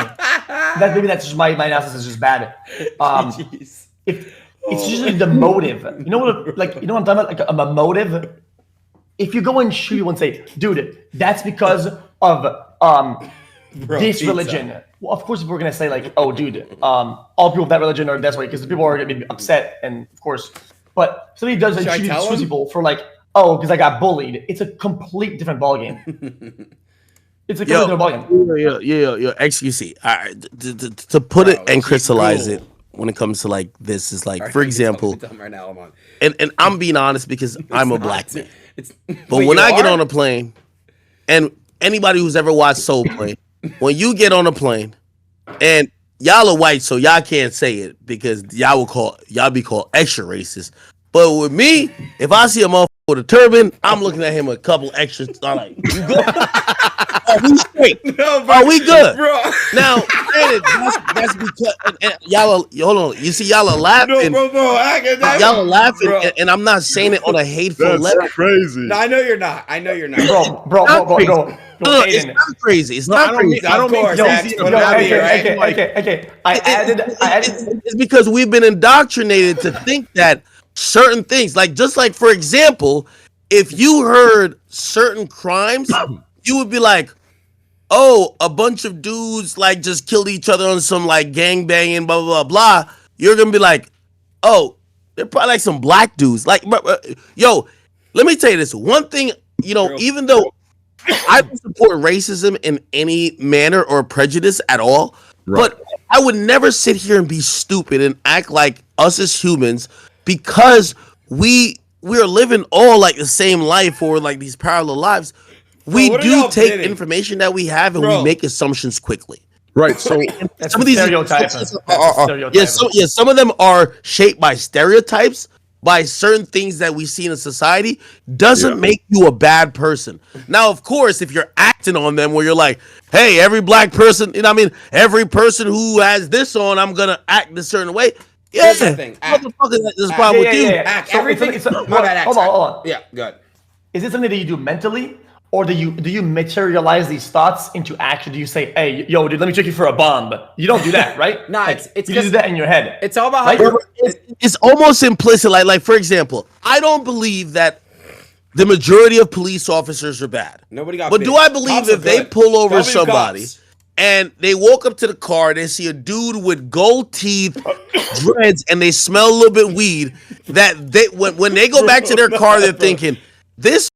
Maybe that's just my analysis is just bad. If it's usually the motive. You know what I'm talking about? Like a motive. If you go and shoot you and say, dude, that's because of this religion. Well, of course, if we're gonna say like, oh, dude, all people of that religion are this way, because the people are gonna be upset, and of course, but if somebody does like shoot people for like, oh, because I got bullied. It's a complete different ballgame. It's a completely different ballgame. Yeah. xQc. All right, to put it and crystallize it. When it comes to like this is like, for example, right now, I'm on. And I'm being honest because I'm a black man. But when I get on a plane, and anybody who's ever watched Soul Plane, when you get on a plane, and y'all are white, so y'all can't say it because y'all be called extra racist. But with me, if I see a motherfucker with a turban, I'm looking at him with a couple extras. I'm like, you good? Are we straight? No, bro. Are we good? Bro. Now, granted, that's because y'all hold on. You see, y'all are laughing. No, bro. Y'all are laughing, and I'm not saying it on a hateful level. That's crazy. No, I know you're not. Bro. It's not crazy. It's not crazy. I don't mean okay. I added. It's because we've been indoctrinated to think that certain things, just like for example, if you heard certain crimes, you would be like, oh, a bunch of dudes like just killed each other on some like gang banging, blah blah blah blah. You're gonna be like, oh, they're probably like some black dudes. Like, yo, let me tell you this one thing. Even though I don't support racism in any manner or prejudice at all, right. But I would never sit here and be stupid and act like us as humans because we are living all like the same life or like these parallel lives. We what are do y'all take bidding? information that we have and Bro. we make assumptions quickly. Right. So That's Some of these stereotypes. some of them are shaped by stereotypes, by certain things that we see in a society. Doesn't make you a bad person. Now, of course, if you're acting on them where you're like, hey, every black person, you know what I mean? Every person who has this on, I'm gonna act this certain way. Yeah, Here's the thing, motherfucker, there's a problem with you. Act, So everything. it's a- My bad, act. hold on. Yeah, good. Is it something that you do mentally, or do you materialize these thoughts into action? Do you say, "Hey, yo, dude, let me check you for a bomb"? You don't do that, right? Nah, Like, it's you do that in your head. It's all about Right? how It's almost implicit. Like for example, I don't believe that the majority of police officers are bad. Nobody got But bit. do I believe Cops are if they good. pull over W somebody cops. and they walk up to the car, they see a dude with gold teeth, dreads, and they smell a little bit weed, that they when they go back to their car, they're thinking, this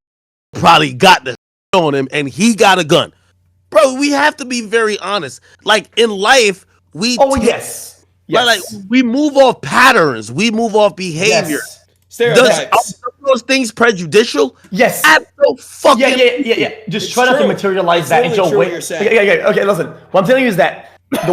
probably got the on him and he got a gun. Bro, we have to be very honest. Like in life, we Oh take- yes, Right, like we move off patterns, we move off behavior. yes, Does Stereotypes. are some of those things prejudicial? yes. Absolutely. Yeah. Just It's try not to true. materialize It's that into literally a true way. what you're saying. Okay, listen. What I'm telling you is that the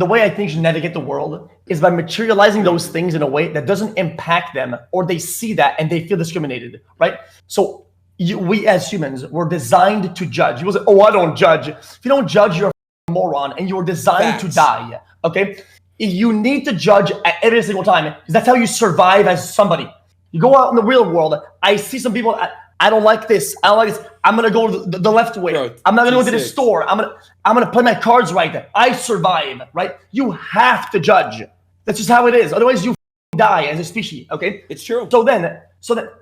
way I think you navigate the world is by materializing those things in a way that doesn't impact them, or they see that and they feel discriminated, right? So we as humans were designed to judge. You will say, "Oh, I don't judge." If you don't judge, you're a moron, and you were designed to Facts. die. Okay, you need to judge at every single time because that's how you survive as somebody. You go out in the real world. I see some people. I don't like this. I don't like this. I'm gonna go the left way. Bro, I'm not gonna go to the G6. store. I'm gonna play my cards right. I survive. Right? You have to judge. That's just how it is. Otherwise, you die as a species. Okay? It's true. So then,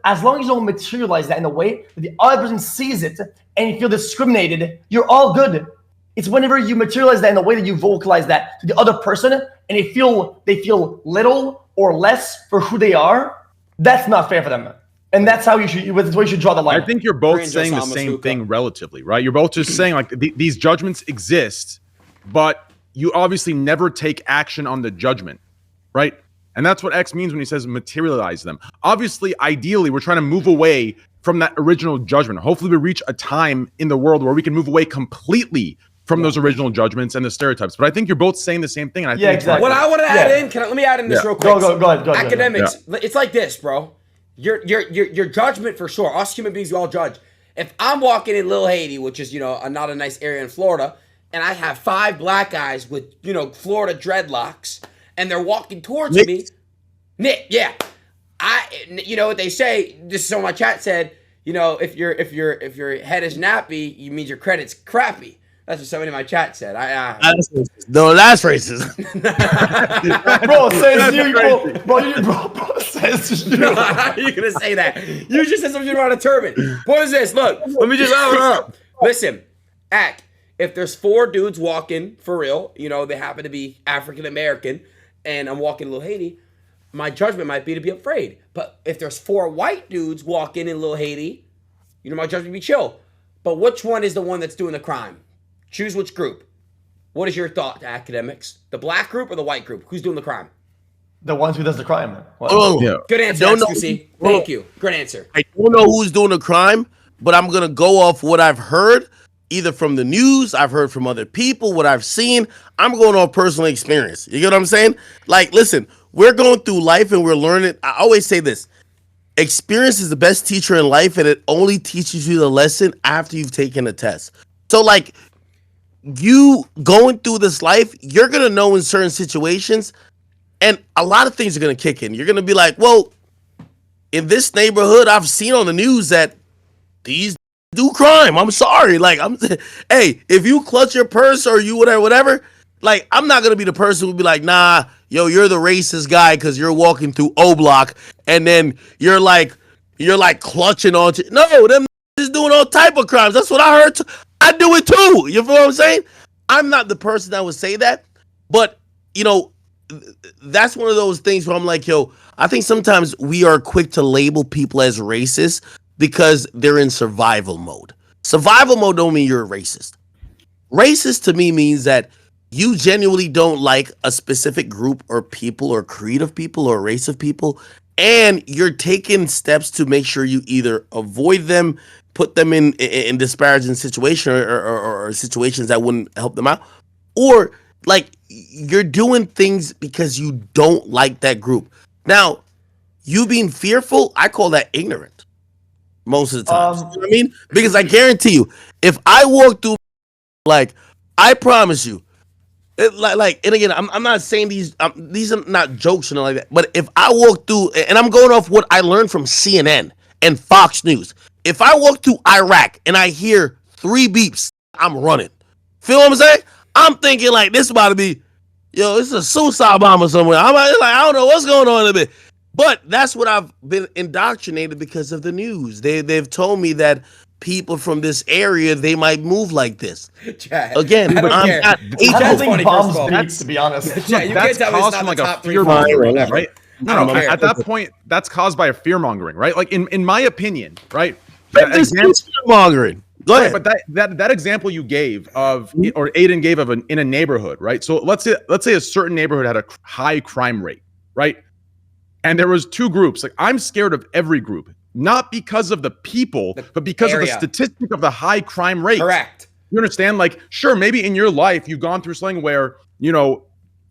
as long as you don't materialize that in a way that the other person sees it and you feel discriminated, you're all good. It's whenever you materialize that in a way that you vocalize that to the other person and they feel little or less for who they are. That's not fair for them, and that's how that's where you should draw the line. I think you're both Rangers, saying the Thomas, same Luka. thing relatively, right? You're both just saying like these judgments exist, but you obviously never take action on the judgment, right? And that's what X means when he says materialize them. Obviously, ideally, we're trying to move away from that original judgment. Hopefully, we reach a time in the world where we can move away completely from those original judgments and the stereotypes. But I think you're both saying the same thing. And I think it's exactly. What I want to add Yeah. in, let me add in this real quick. Go ahead. Academics, it's like this, bro. Your judgment for sure. Us human beings, we all judge. If I'm walking in Little Haiti, which is not a nice area in Florida, and I have 5 black guys with Florida dreadlocks, and they're walking towards me, Nick, yeah, what they say. This is what my chat said. If your head is nappy, you means your credit's crappy. That's what somebody in my chat said. No, that's racist. Bro, says you, bro, says you. How are you gonna say that? You just said something about a turban. What is this? Look, let me just have it up. Listen, if there's 4 dudes walking for real, they happen to be African American, and I'm walking in Little Haiti, my judgment might be to be afraid. But if there's 4 white dudes walking in Little Haiti, my judgment would be chill. But which one is the one that's doing the crime? Choose which group. What is your thought, academics? The black group or the white group? Who's doing the crime? The ones who does the crime. What? Oh, Yeah. Good answer, don't know- XQC. Thank you. Good answer. I don't know who's doing the crime, but I'm gonna go off what I've heard, either from the news, I've heard from other people, what I've seen. I'm going off personal experience. You get what I'm saying? Like, listen, we're going through life and we're learning. I always say this: experience is the best teacher in life, and it only teaches you the lesson after you've taken a test. So, like, you going through this life, you're gonna know in certain situations, and a lot of things are gonna kick in. You're gonna be like, well, in this neighborhood, I've seen on the news that these do crime. I'm sorry. Like, hey, if you clutch your purse or you whatever, like, I'm not gonna be the person who'll be like, nah, yo, you're the racist guy because you're walking through O Block and then you're like clutching on to. No, them is doing all type of crimes. That's what I heard. I do it too. You feel what I'm saying? I'm not the person that would say that, but that's one of those things where I'm like, yo, I think sometimes we are quick to label people as racist because they're in survival mode. Survival mode don't mean you're a racist. Racist to me means that you genuinely don't like a specific group or people or creed of people or race of people, and you're taking steps to make sure you either avoid them, put them in disparaging situation or situations that wouldn't help them out, or like you're doing things because you don't like that group. Now, you being fearful, I call that ignorant most of the time. You know what I mean? Because I guarantee you, if I walk through, like, I promise you, and again, I'm not saying these are not jokes and all like that, but if I walk through, and I'm going off what I learned from CNN and Fox News, if I walk through Iraq and I hear 3 beeps, I'm running. Feel what I'm saying? I'm thinking like this about to be, this is a suicide bomber somewhere. I'm like, I don't know what's going on in a bit. But that's what I've been indoctrinated because of the news. They've told me that people from this area, they might move like this. Chad, again, I'm not. I don't think bombs beat, to be honest. Chad, you That's can't tell me caused it's from not like the a top 3 fear mongering, ever. right? I don't care. At that point, that's caused by a fear mongering, right? Like in my opinion, right? This is fear mongering. Go ahead. Right, but that example you gave of, or Adin gave of in a neighborhood, right? So let's say a certain neighborhood had a high crime rate, right? And there was 2 groups. Like, I'm scared of every group, not because of the people, but because of the statistic of the high crime rate. Correct. You understand? Like, sure, maybe in your life you've gone through something where,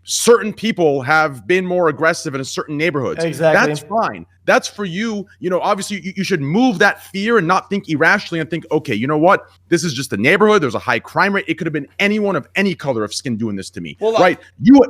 certain people have been more aggressive in a certain neighborhoods. Exactly. That's fine. That's for you. Obviously you should move that fear and not think irrationally and think, okay, you know what? This is just a neighborhood. There's a high crime rate. It could have been anyone of any color of skin doing this to me, right?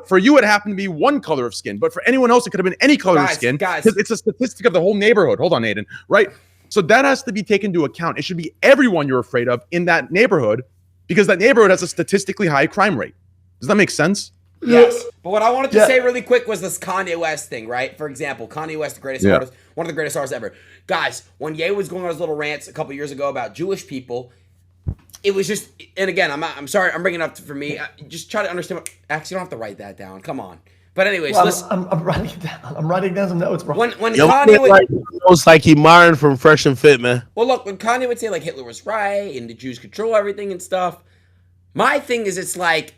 For you, it happened to be one color of skin, but for anyone else, it could have been any color of skin. Guys, it's a statistic of the whole neighborhood. Hold on, Adin, right? So that has to be taken into account. It should be everyone you're afraid of in that neighborhood because that neighborhood has a statistically high crime rate. Does that make sense? Yes, but what I wanted to say really quick was this Kanye West thing, right? For example, Kanye West, the greatest artist, one of the greatest artists ever. Guys, when Ye was going on his little rants a couple years ago about Jewish people, it was just, and again, I'm sorry, I'm bringing it up for me. Just try to understand. Actually, you don't have to write that down. Come on. But anyways, listen. I'm writing it down. I'm writing down some notes, bro. When Kanye would, almost like he Martin from Fresh and Fit, man. Well, look, when Kanye would say like Hitler was right and the Jews control everything and stuff, my thing is, it's like,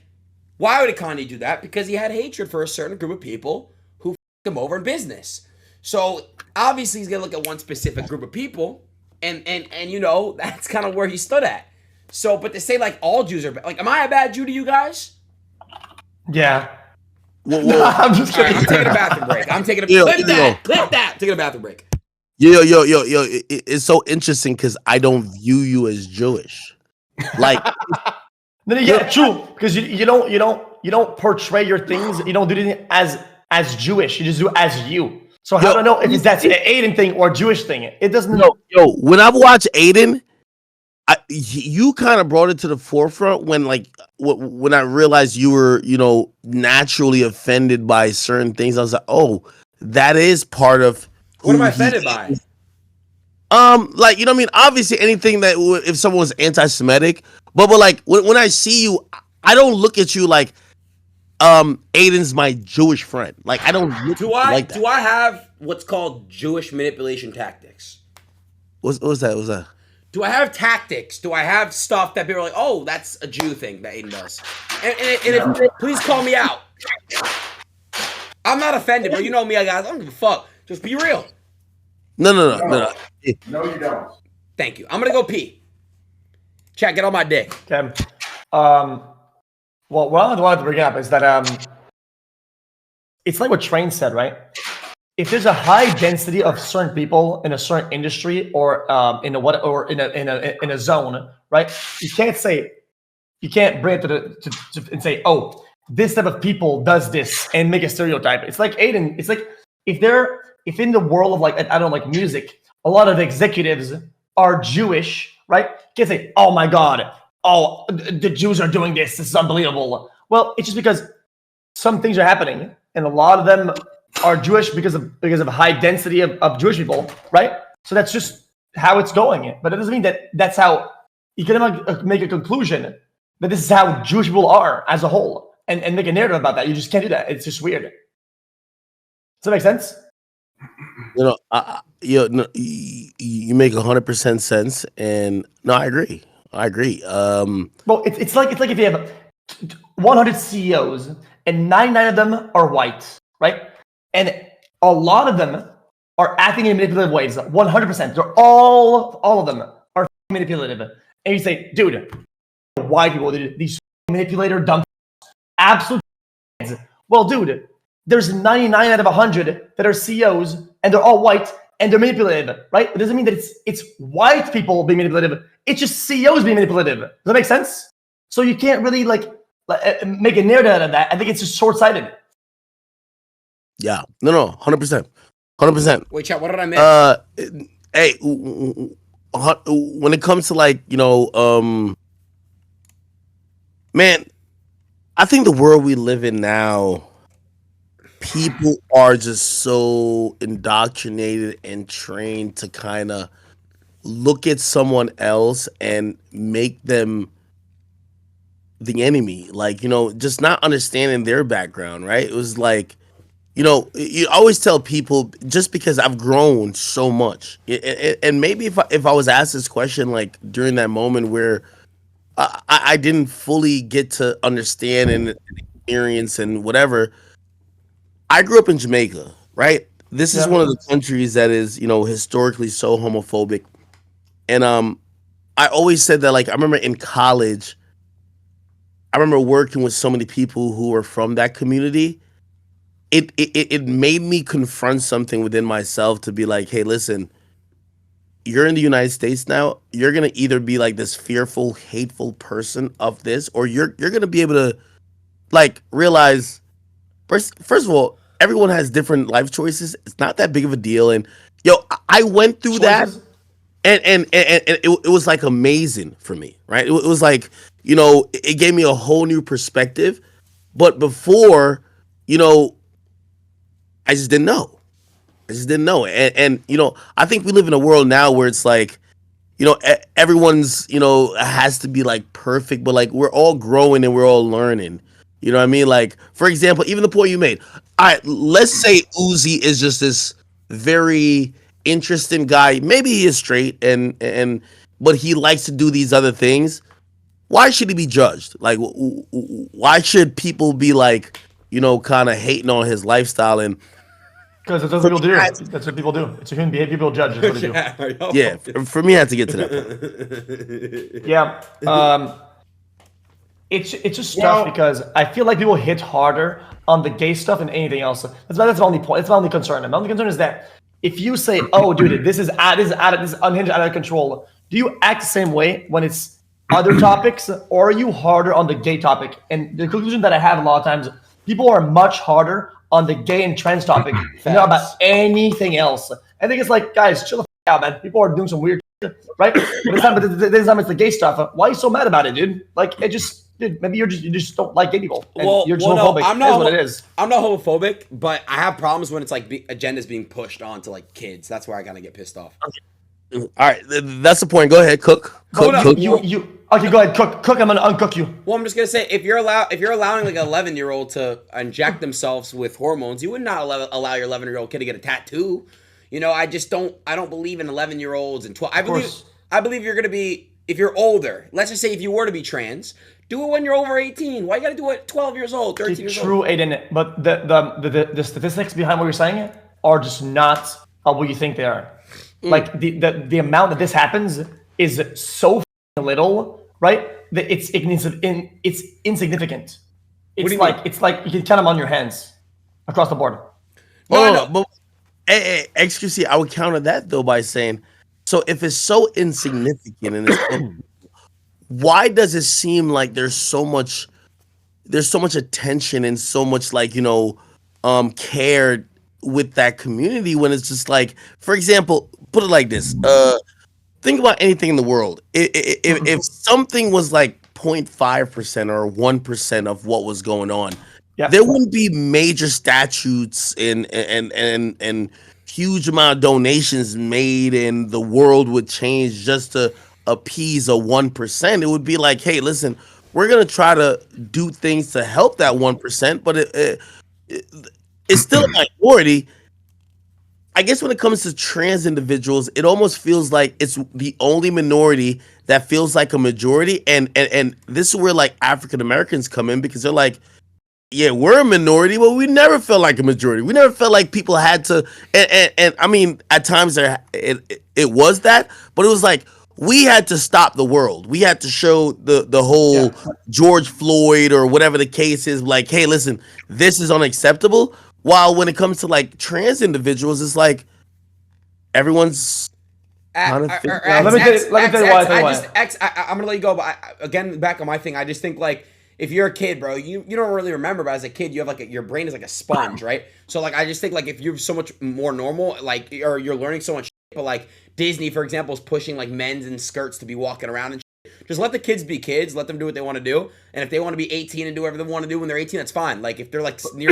why would Kanye do that? Because he had hatred for a certain group of people who f***ed him over in business. So obviously he's gonna look at one specific group of people, and that's kind of where he stood at. So, but to say like all Jews are like, am I a bad Jew to you guys? Yeah. Well, I'm just kidding. Right, I'm taking a bathroom break. I'm taking a clip that. Taking a bathroom break. Yo, it's so interesting because I don't view you as Jewish. Like, No, yeah, true. Because you don't portray your things. You don't do anything as Jewish. You just do as you. So how do I know if that's an Adin thing or a Jewish thing? It doesn't. Yo, when I've watched Adin, you kind of brought it to the forefront when I realized you were naturally offended by certain things. I was like, oh, that is part of. What am I offended by? Like, you know what I mean? Obviously, anything that if someone was anti-Semitic, but like when I see you, I don't look at you like, Adin's my Jewish friend. Like, I don't look like that. Do I have what's called Jewish manipulation tactics? What's that? Do I have tactics? Do I have stuff that people are like, oh, that's a Jew thing that Adin does? And please call me out. I'm not offended, but you know me, guys. I don't give a fuck. Just be real. No. No, you don't. Thank you. I'm gonna go pee. Chat, get on my dick. Okay. Well, what I wanted to bring up is that it's like what Train said, right? If there's a high density of certain people in a certain industry or in a zone, right? You can't bring it to and say, oh, this type of people does this and make a stereotype. It's like Adin. It's like if in the world of like music, a lot of executives are Jewish, right? You can't say, oh my God, oh, the Jews are doing this. This is unbelievable. Well, it's just because some things are happening, and a lot of them are Jewish because of high density of Jewish people, right? So that's just how it's going. But it doesn't mean that's how you can make a conclusion that this is how Jewish people are as a whole and make a narrative about that. You just can't do that. It's just weird. Does that make sense? You make 100% sense, and no, I agree. Well, it's like if you have 100 CEOs, and 99 of them are white, right? And a lot of them are acting in manipulative ways. 100%. They're all of them are manipulative. And you say, dude, white people, these manipulator, dumb, absolute. Well, dude, there's 99 out of 100 that are CEOs, and they're all white, and they're manipulative, right? It doesn't mean that it's white people being manipulative. It's just CEOs being manipulative. Does that make sense? So you can't really make a narrative out of that. I think it's just short-sighted. Yeah. No, 100%. 100%. Wait, chat, what did I miss? Hey, when it comes to man, I think the world we live in now, people are just so indoctrinated and trained to kind of look at someone else and make them the enemy. Just not understanding their background, right? It was like, you always tell people, just because I've grown so much, and maybe if I was asked this question during that moment where I didn't fully get to understand and experience and whatever. I grew up in Jamaica, right? This is one of the countries that is, historically so homophobic. And I always said that, I remember in college, I remember working with so many people who were from that community. It made me confront something within myself to be like, hey, listen, you're in the United States now. You're gonna either be this fearful, hateful person of this, or you're gonna be able to realize first of all, everyone has different life choices. It's not that big of a deal. And I went through that, and it was amazing for me, right? It was it gave me a whole new perspective. But before, I just didn't know. And I think we live in a world now where it's everyone's, has to be perfect, but we're all growing and we're all learning. You know what I mean? For example, even the point you made. All right, let's say Uzi is just this very interesting guy. Maybe he is straight but he likes to do these other things. Why should he be judged? Why should people be kind of hating on his lifestyle? And because that's what people do. That's what people do. It's a human behavior. People judge. That's what they do. Yeah, for me, I had to get to that point. Yeah. It's just tough because I feel like people hit harder on the gay stuff than anything else. That's the only point. It's my only concern. My only concern is that if you say, "Oh, dude, this is unhinged, out of control," do you act the same way when it's other topics, or are you harder on the gay topic? And the conclusion that I have a lot of times, people are much harder on the gay and trans topic than about anything else. I think it's guys, chill the f out, man. People are doing some weird shit, right? But this time it's the gay stuff. Why are you so mad about it, dude? Dude, maybe you just don't like gay people. You're just homophobic. I'm what it is. I'm not homophobic, but I have problems when it's agendas being pushed onto kids. That's where I kind of get pissed off. All right, that's the point. Go ahead, cook. Okay, go ahead, cook. I'm gonna uncook you. Well, I'm just gonna say, if you're allowing an 11-year-old to inject themselves with hormones, you would not allow your 11-year-old kid to get a tattoo. I don't believe in 11-year-olds and 12. I believe you're gonna be, if you're older. Let's just say if you were to be trans, do it when you're over 18. Why you gotta do it 12 years old, 13 years old? True, Adin. But the statistics behind what you're saying are just not what you think they are. The amount that this happens is so little, right? That it's insignificant. It's you can count them on your hands across the board. But xQc, I would counter that though by saying, so if it's so insignificant and it's why does it seem like there's so much attention and so much care with that community when it's just for example, put it like this, think about anything in the world. If something was 0.5% or 1% of what was going on, there wouldn't be major statutes and huge amount of donations made, and the world would change just to appease a 1%. It would be hey, listen, we're gonna try to do things to help that 1%, but it's still a minority. I guess when it comes to trans individuals, it almost feels like it's the only minority that feels like a majority, and this is where like African Americans come in, because they're like, yeah, we're a minority, but we never felt like a majority. We never felt like people had to, and I mean, at times it was that, but it was like we had to stop the world. We had to show the whole George Floyd or whatever the case is, like, hey, listen, this is unacceptable. While when it comes to like trans individuals, it's like everyone's kind of let me tell you why. I'm gonna let you go, but again, back on my thing, I just think like if you're a kid, bro, you don't really remember, but as a kid, you have like your brain is like a sponge, right? So like I just think like if you're so much more normal, like or you're learning so much, but like Disney, for example, is pushing like men's in skirts to be walking around and just let the kids be kids, let them do what they want to do, and if they want to be 18 and do whatever they want to do when they're 18, that's fine. Like if they're like near,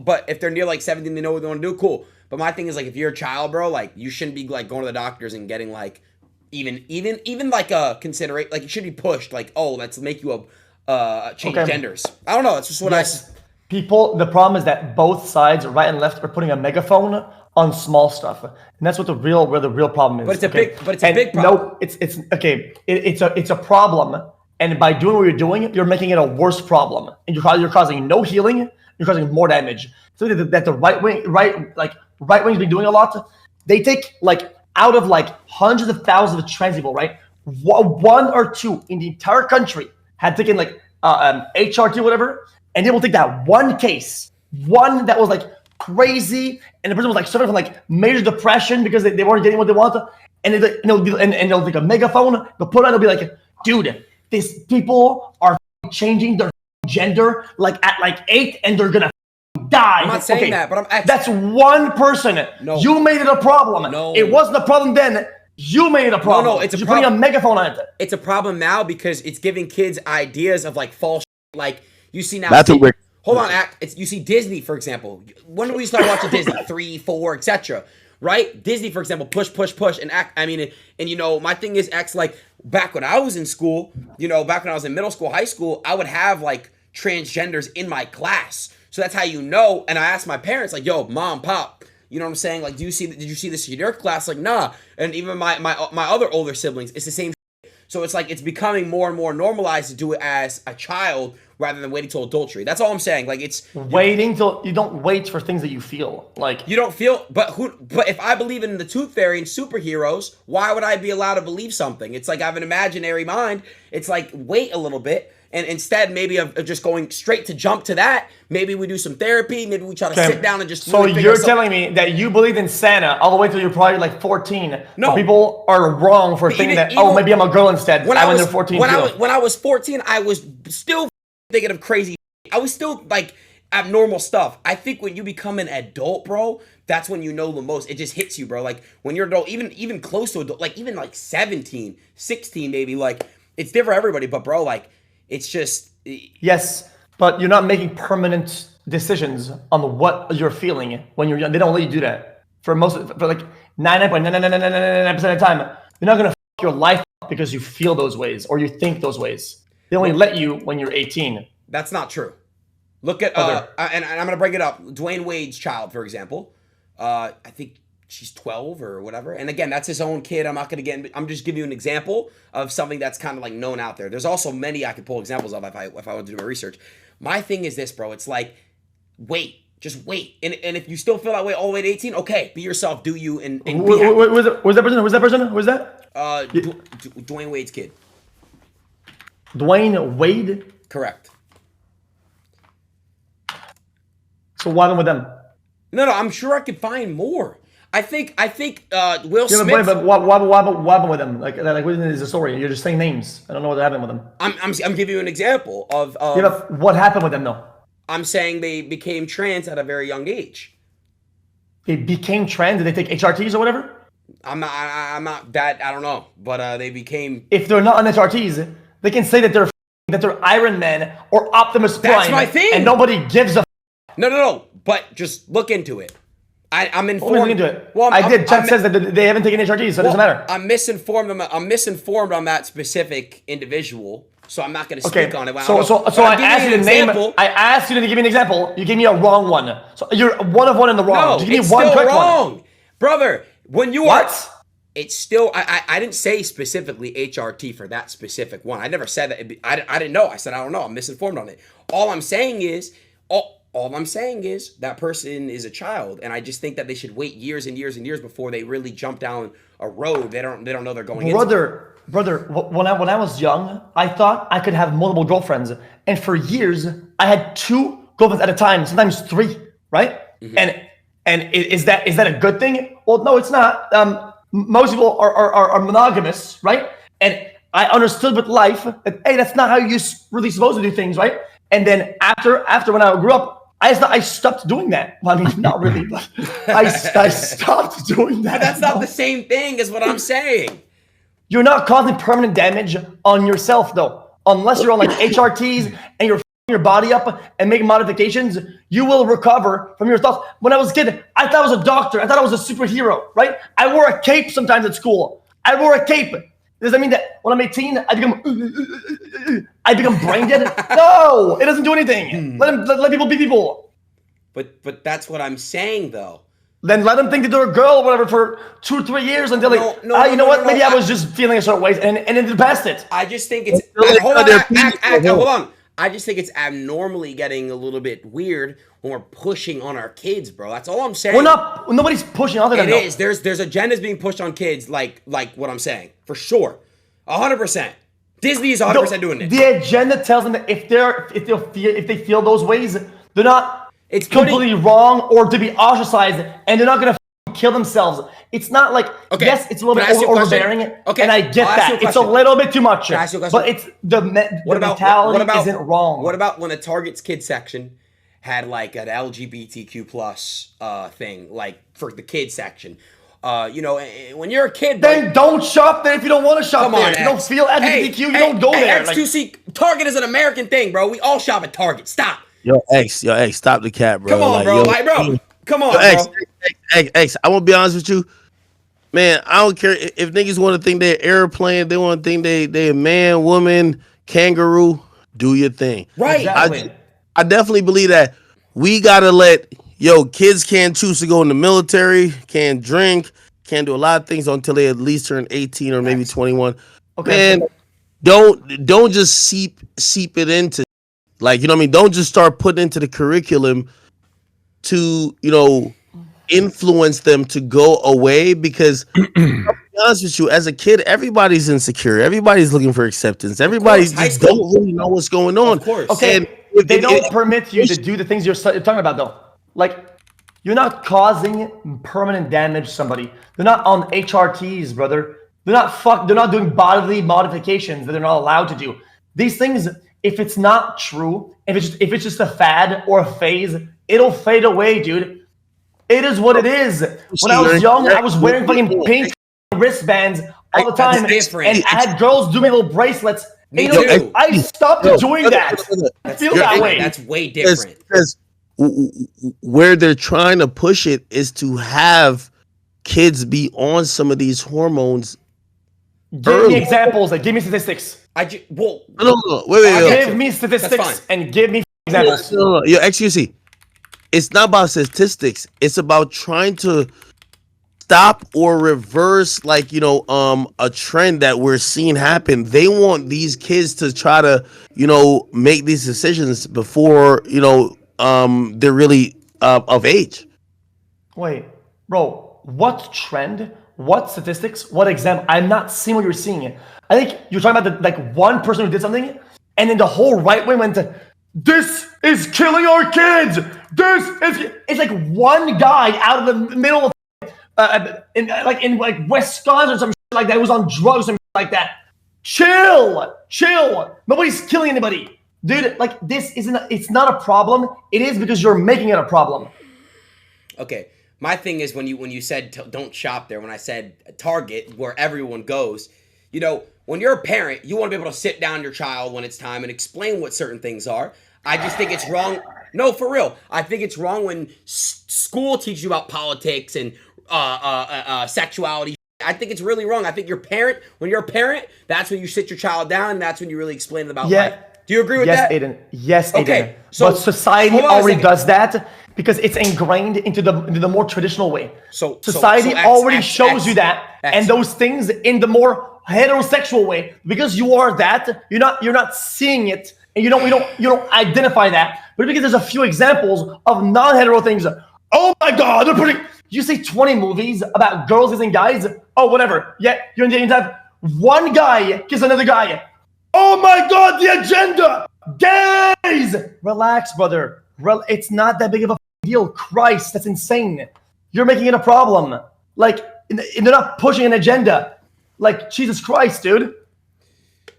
but if they're near like 17, they know what they want to do, cool. But my thing is like if you're a child, bro, like you shouldn't be like going to the doctors and getting like even like a considerate, like you should be pushed like, oh, let's make you a change genders. I don't know. It's just what people. The problem is that both sides, right and left, are putting a megaphone on small stuff, and that's what where the real problem is. But it's a big problem. No, it's okay. It's a problem, and by doing what you're doing, you're making it a worse problem, and you're causing no healing. You're causing more damage. So that the right wing's been doing a lot. They take like out of like hundreds of thousands of trans people, right? One or two in the entire country had taken like HRT or whatever, and they will take that one case, one that was like crazy, and the person was like suffering from like major depression because they weren't getting what they wanted, and they'll take a megaphone, they'll put it on, they'll be like, dude, these people are changing their gender like at like 8 and they're gonna die. I'm not saying that, but that's one person. No. You made it a problem. No. It wasn't a problem then. You made it a problem. No, it's You're putting a megaphone on it. It's a problem now because it's giving kids ideas of like false like you see now. That's a hold on, you see Disney, for example. When do we start watching Disney? 3, 4, etc. Right? Disney, for example, push, and and you know, my thing is like back when I was in school, you know, back when I was in middle school, high school, I would have like transgenders in my class. So that's how you know. And I asked my parents, like, yo, mom, pop, you know what I'm saying? Like, did you see this in your class? Like, nah. And even my other older siblings, it's the same. So it's like it's becoming more and more normalized to do it as a child rather than waiting till adultery. That's all I'm saying. Like it's waiting till you don't wait for things that you feel like you don't feel. But if I believe in the Tooth Fairy and superheroes, why would I be allowed to believe something? It's like I have an imaginary mind. It's like wait a little bit. And instead, maybe of just going straight to jump to that, maybe we do some therapy. Maybe we try to sit down and just. So you're telling me that you believe in Santa all the way till you're probably like 14. No, people are wrong for thinking that. Oh, maybe I'm a girl instead. When they're 14. When I was 14, I was still thinking of crazy. I was still like abnormal stuff. I think when you become an adult, bro, that's when you know the most. It just hits you, bro. Like when you're adult, even close to adult, like even like 17, 16, maybe. Like it's different for everybody, but bro, like. It's just yes, but you're not making permanent decisions on what you're feeling when you're young. They don't let you do that for like 99.99999% of the time. They're not gonna fuck your life up because you feel those ways or you think those ways. They only let you when you're 18. That's not true. Look at and I'm gonna bring it up. Dwayne Wade's child, for example. I think she's 12 or whatever. And again, that's his own kid. I'm not going to get, I'm just giving you an example of something that's kind of like known out there. There's also many I could pull examples of if I want to do my research. My thing is this, bro. It's like, just wait. And if you still feel that way all the way to 18, okay, be yourself, do you, and be happy. Who's that person? Who's that? Dwayne Wade's kid. Dwayne Wade? Correct. So what happened with them? No, I'm sure I could find more. I think Will Smith. But what happened with them? Like what is the story? You're just saying names. I don't know what happened with them. I'm giving you an example of. Yeah, but what happened with them though? I'm saying they became trans at a very young age. They became trans? Did they take HRTs or whatever? I'm not that. I don't know, but they became. If they're not on HRTs, they can say that they're Iron Man or Optimus Prime. That's my thing. And nobody gives a. No. But just look into it. I'm informed. Look into it. Well, I did. Chat says that they haven't taken HRTs, so it doesn't matter. I'm misinformed on that specific individual, so I'm not going to speak on it. So I asked you to name. I asked you to give me an example. You gave me a wrong one. So you're one of one in the wrong. No, Just give me it's one still correct wrong, one. brother. When you what? it's still, I didn't say specifically HRT for that specific one. I never said that. I didn't know. I said, I don't know. I'm misinformed on it. All I'm saying is that person is a child, and I just think that they should wait years and years and years before they really jump down a road they don't know they're going into. Brother, when I was young, I thought I could have multiple girlfriends, and for years I had 2 girlfriends at a time, sometimes 3, right? Mm-hmm. And is that a good thing? Well, no, it's not. Most people are monogamous, right? And I understood with life that, hey, that's not how you're really supposed to do things, right? And then after when I grew up, I stopped doing that. Well, I mean, not really, but I stopped doing that. But that's not the same thing as what I'm saying. You're not causing permanent damage on yourself, though. Unless you're on like HRTs and you're your body up and making modifications, you will recover from your thoughts. When I was a kid, I thought I was a doctor. I thought I was a superhero, right? I wore a cape sometimes at school. I wore a cape. Does that mean that when I'm 18, I become brain dead? No, it doesn't do anything. Let people be people. But that's what I'm saying, though. Then let them think that they're a girl or whatever for 2 or 3 years until maybe I was just feeling a certain way and then they passed it. I just think it's hold on. I just think it's abnormally getting a little bit weird when we're pushing on our kids, bro. That's all I'm saying. Nobody's pushing other than it is. There's agendas being pushed on kids, like what I'm saying, for sure, 100%. Disney is 100% doing it. The agenda tells them that if they feel those ways, they're not. It's completely wrong or to be ostracized, and they're not gonna kill themselves. It's not like yes, it's a little bit overbearing, and I get that. It's a little bit too much. But it's the mentality isn't wrong. What about when a Target's kids section had like an LGBTQ plus thing, like for the kids section? When you're a kid, then don't shop there if you don't want to shop there. If you don't feel LGBTQ, you don't go there. xQc, Target is an American thing, bro. We all shop at Target. Stop. Yo, X, stop the cat, bro. Come on, bro. Come on, bro. X, I won't be honest with you. Man, I don't care if niggas want to think they're airplane, they want to think they a man, woman, kangaroo, do your thing. Right. Exactly. I definitely believe that we gotta let kids can't choose to go in the military, can't drink, can't do a lot of things until they at least turn 18 or maybe 21. Okay. Man, don't just seep it into, like, you know what I mean? Don't just start putting into the curriculum to, influence them to go away, because I'll be honest with you, as a kid, everybody's insecure. Everybody's looking for acceptance. Everybody just don't really know what's going on. Of course. Okay. And they don't permit you to do the things you're talking about, though. Like, you're not causing permanent damage to somebody. They're not on HRTs, brother. They're not doing bodily modifications that they're not allowed to do. These things, if it's not true, if it's just a fad or a phase, it'll fade away, dude. It is what it is. When I was young, I was wearing fucking pink wristbands all the time, and I had girls do me little bracelets. I stopped doing that. I feel that way. That's way different. Because where they're trying to push it is to have kids be on some of these hormones. Give me examples. Like, give me statistics. No. Give me statistics and give me examples. No. xQc. It's not about statistics. It's about trying to stop or reverse, like, a trend that we're seeing happen. They want these kids to try to, make these decisions before, they're really of age. Wait, bro, what trend? What statistics? What example? I'm not seeing what you're seeing. I think you're talking about one person who did something, and then the whole right wing went to, this is killing our kids. It's like one guy out of the middle of in Wisconsin or some shit like that, who was on drugs or some shit like that. Chill. Nobody's killing anybody, dude. Like, it's not a problem. It is because you're making it a problem. Okay, my thing is when you said don't shop there. When I said Target, where everyone goes, when you're a parent, you want to be able to sit down your child when it's time and explain what certain things are. I just think it's wrong. No, for real. I think it's wrong when school teaches you about politics and sexuality. I think it's really wrong. I think when you're a parent, that's when you sit your child down, and that's when you really explain about life. Do you agree with that? Yes, Adin. Okay, so but society already does that because it's ingrained into the more traditional way. So society X, already X, shows X, you that, X. and those things in the more heterosexual way, because you are that, you're not seeing it, and you don't identify that. But because there's a few examples of non-hetero things. Oh my God, they're putting. You say 20 movies about girls kissing guys. Oh, whatever. Yeah, you're in the internet. One guy kiss another guy. Oh my God, the agenda. Gays. Relax, brother. It's not that big of a deal. Christ, that's insane. You're making it a problem. Like, they're not pushing an agenda. Like, Jesus Christ, dude.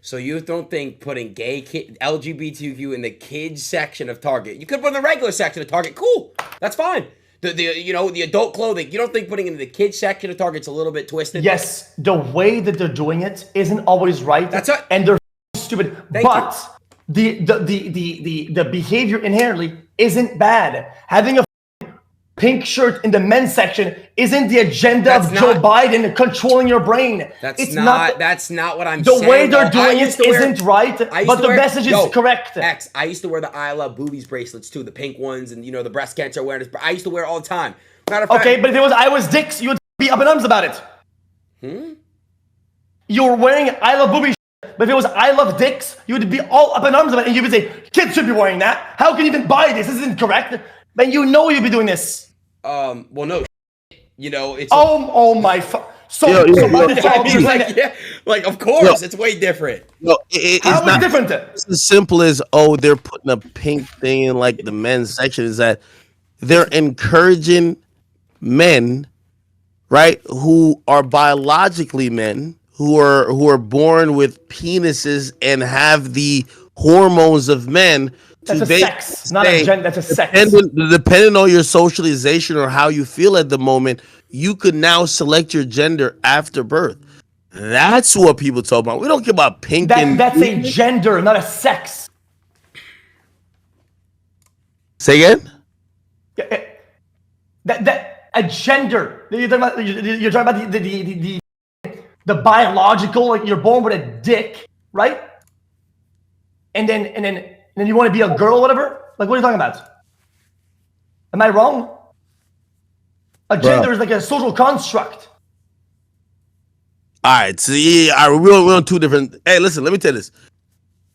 So you don't think putting gay LGBTQ in the kids section of Target? You could put in the regular section of Target. Cool, that's fine. The adult clothing. You don't think putting it in the kids section of Target's a little bit twisted? Yes, the way that they're doing it isn't always right. That's right. And they're stupid. But the behavior inherently isn't bad. Having a pink shirt in the men's section isn't the agenda of Joe Biden controlling your brain. That's not what I'm saying. The way they're doing it isn't right, but the message is correct. X, I used to wear the I Love Boobies bracelets too, the pink ones, and the breast cancer awareness. I used to wear it all the time. Matter of fact, okay, but if it was I was dicks, you would be up in arms about it. You were wearing I Love Boobies, but if it was I Love Dicks, you would be all up in arms about it, and you would say, kids should be wearing that. How can you even buy this? This isn't correct. Then you'd be doing this. Well, no, it's. Oh my! So like of course, it's way different. No, it's how not different. It's as simple as they're putting a pink thing in like the men's section. Is that they're encouraging men, right, who are biologically men, who are born with penises and have the hormones of men. That's a sex, not a gender. That's a sex. Depending on your socialization or how you feel at the moment, you could now select your gender after birth. That's what people talk about. We don't care about pink. That's a gender, not a sex. Say again? That a gender. You're talking about the biological. Like you're born with a dick, right? And then you want to be a girl or whatever? Like, what are you talking about? Am I wrong? A gender is like a social construct. All right, so we're on two different. Hey, listen, let me tell you this.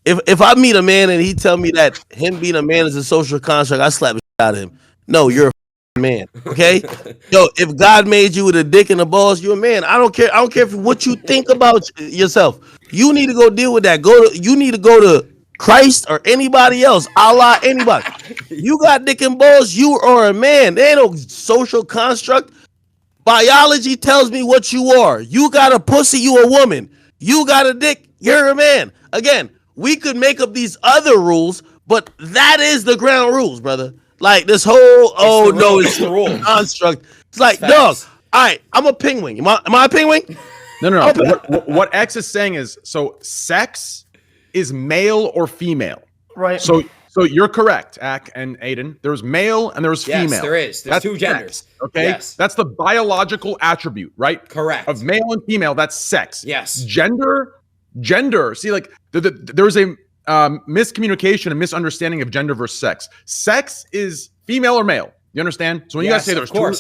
If I meet a man and he tell me that him being a man is a social construct, I slap the shit out of him. No, you're a man, okay? Yo, if God made you with a dick and a balls, you're a man. I don't care. I don't care what you think about yourself. You need to go deal with that. You need to go to Christ or anybody else, Allah, anybody. You got dick and balls, you are a man. There ain't no social construct. Biology tells me what you are. You got a pussy, you a woman. You got a dick, you're a man. Again, we could make up these other rules, but that is the ground rules, brother. Like this whole it's the rule construct. It's like, dog. All right, I'm a penguin. Am I a penguin? No. What X is saying is, so sex is male or female, right? So you're correct, Ak and Adin. There's male and there's female. Yes, there is. There's two genders. Sex, okay, yes. That's the biological attribute, right? Correct. Of male and female, that's sex. Yes. Gender. See, like there's a miscommunication, a misunderstanding of gender versus sex. Sex is female or male. You understand? So when you guys say there's when you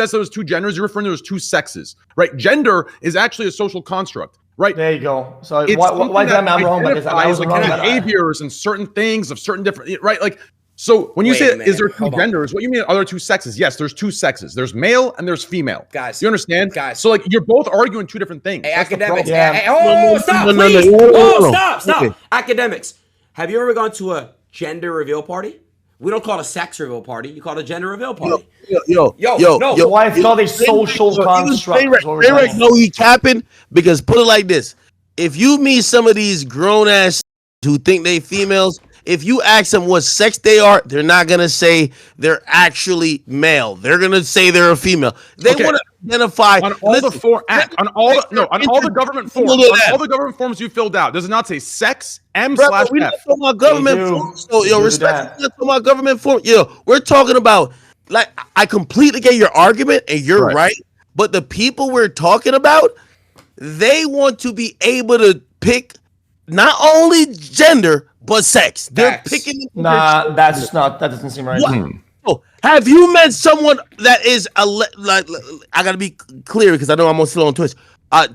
guys say there's two genders, you're referring to those two sexes, right? Gender is actually a social construct. Right. There you go. So why am I wrong? Because I was wrong about behaviors and certain things of certain different, right? Like, so when you say, is there two genders? What you mean? Are there two sexes? Yes, there's two sexes. There's male and there's female. Guys, you understand? Guys, so like you're both arguing two different things. Hey, academics. Stop. Okay. Academics. Have you ever gone to a gender reveal party? We don't call it a sex reveal party. You call it a gender reveal party. Yo. Why it's called a social construct? Trainwrecks know he capping because put it like this: if you meet some of these grown ass who think they females, if you ask them what sex they are, they're not gonna say they're actually male. They're gonna say they're a female. They want to identify on all the government forms. On all the government forms you filled out, does it not say sex M/F? We don't talk about government forms. So respect to my government form. We're talking about, like, I completely get your argument and you're right. But the people we're talking about, they want to be able to pick not only gender but sex. They're picking. Nah, that doesn't seem right. Oh, have you met someone that is like? I gotta be clear because I know I'm still on Twitch.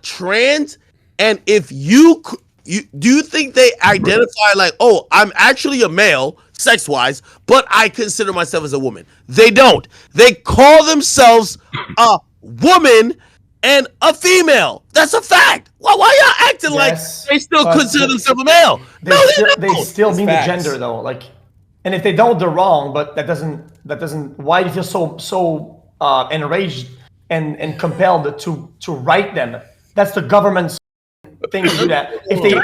Trans, and if you do you think they identify like, oh, I'm actually a male, sex wise, but I consider myself as a woman? They don't. They call themselves a woman and a female. That's a fact. Why y'all acting like they still consider themselves a male? They still mean the gender though. Like, and if they don't, they're wrong. But that doesn't. Why do you feel so enraged and compelled to write them? That's the government's thing to do that. If they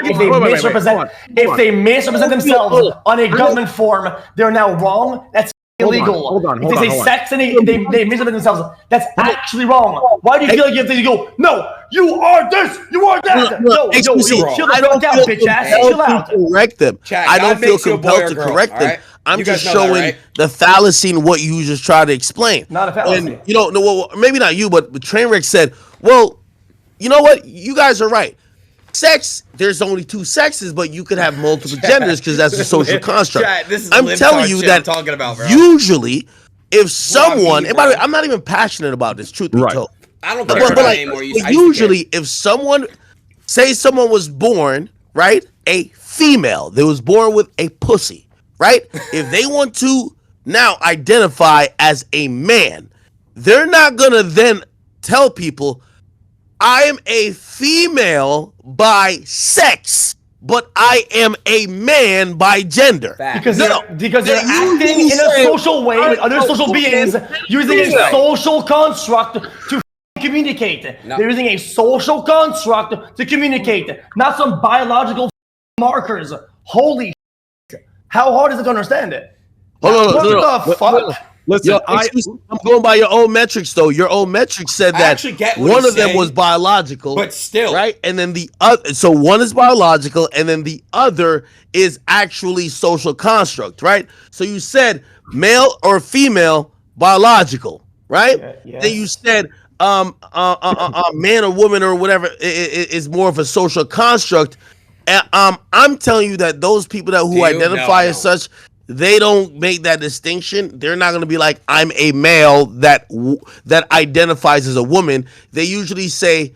misrepresent themselves on a government form, they're now wrong. That's illegal. Hold on. If they say sex and they misrepresent themselves, that's actually wrong. Why do you feel like you have to go, no, you are this, you are that? No, chill the fuck out, bitch ass. Chill out. Correct them. I don't feel compelled to correct them. I'm just showing the fallacy in what you just tried to explain. Not a fallacy. And, you know, well, maybe not you, but Trainwrecks said, well, you know what? You guys are right. Sex, there's only two sexes, but you could have multiple genders because that's a social construct. I'm telling you that talking about, bro. Usually, if someone, and by the way, I'm not even passionate about this, truth be told. I don't care about anymore. Usually, if someone, say someone was born, right, a female, they was born with a pussy, right? If they want to now identify as a man, they're not gonna then tell people, I am a female by sex, but I am a man by gender. Because they're acting in a social way with other social beings, using a social construct to communicate. They're using a social construct to communicate, not some biological markers. Holy shit. How hard is it to understand it? What the fuck? Listen, I'm going by your own metrics, though. Your own metrics said that one of them was biological, but still, right? And then the other, so one is biological, and then the other is actually social construct, right? So you said male or female, biological, right? Then you said man or woman or whatever is more of a social construct. And, I'm telling you that those people who identify as such, they don't make that distinction. They're not going to be like, I'm a male that identifies as a woman. They usually say,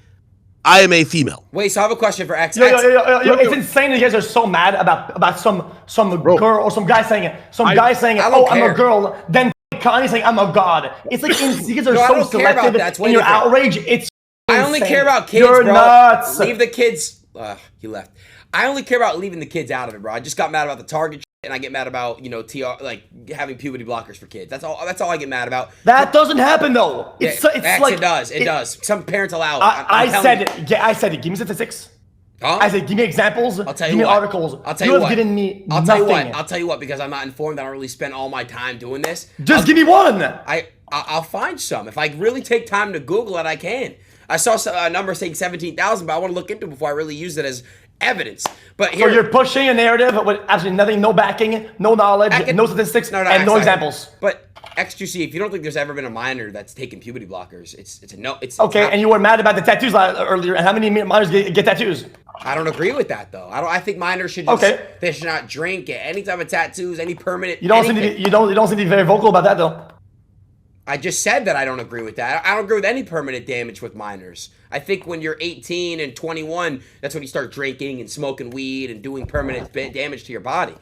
I am a female.Ait, so I have a question for X. It's insane that you guys are so mad about some girl or some guy saying it. Guy saying, oh, I'm a girl. Then Kanye saying, I'm a god. It's like, you guys are so selective in your outrage. It's I only care about kids, You're bro. Nuts. Leave the kids. He left. I only care about leaving the kids out of it, bro. I just got mad about the Target and I get mad about, TR, like having puberty blockers for kids. That's all I get mad about. That doesn't happen though. It's like it does. It does. Some parents allow it. I said it. Give me statistics. Huh? I said, give me examples. I'll tell you give me what. articles. I'll tell you what. Given me I'll nothing. tell you what. Because I'm not informed. I don't really spend all my time doing this. Just give me one. I'll find some. If I really take time to Google it, I can. I saw a number saying 17,000, but I want to look into it before I really use it as evidence. But here, so you're pushing a narrative with absolutely nothing, no backing, no knowledge, no statistics, and no examples. But xQc, if you don't think there's ever been a minor that's taken puberty blockers, it's a no. It's okay. And you were mad about the tattoos earlier. And how many minors get tattoos? I don't agree with that though. I think minors should they should not drink, get any type of tattoos, any permanent. You don't seem to be very vocal about that though. I just said that I don't agree with that. I don't agree with any permanent damage with minors. I think when you're 18 and 21, that's when you start drinking and smoking weed and doing permanent damage to your body.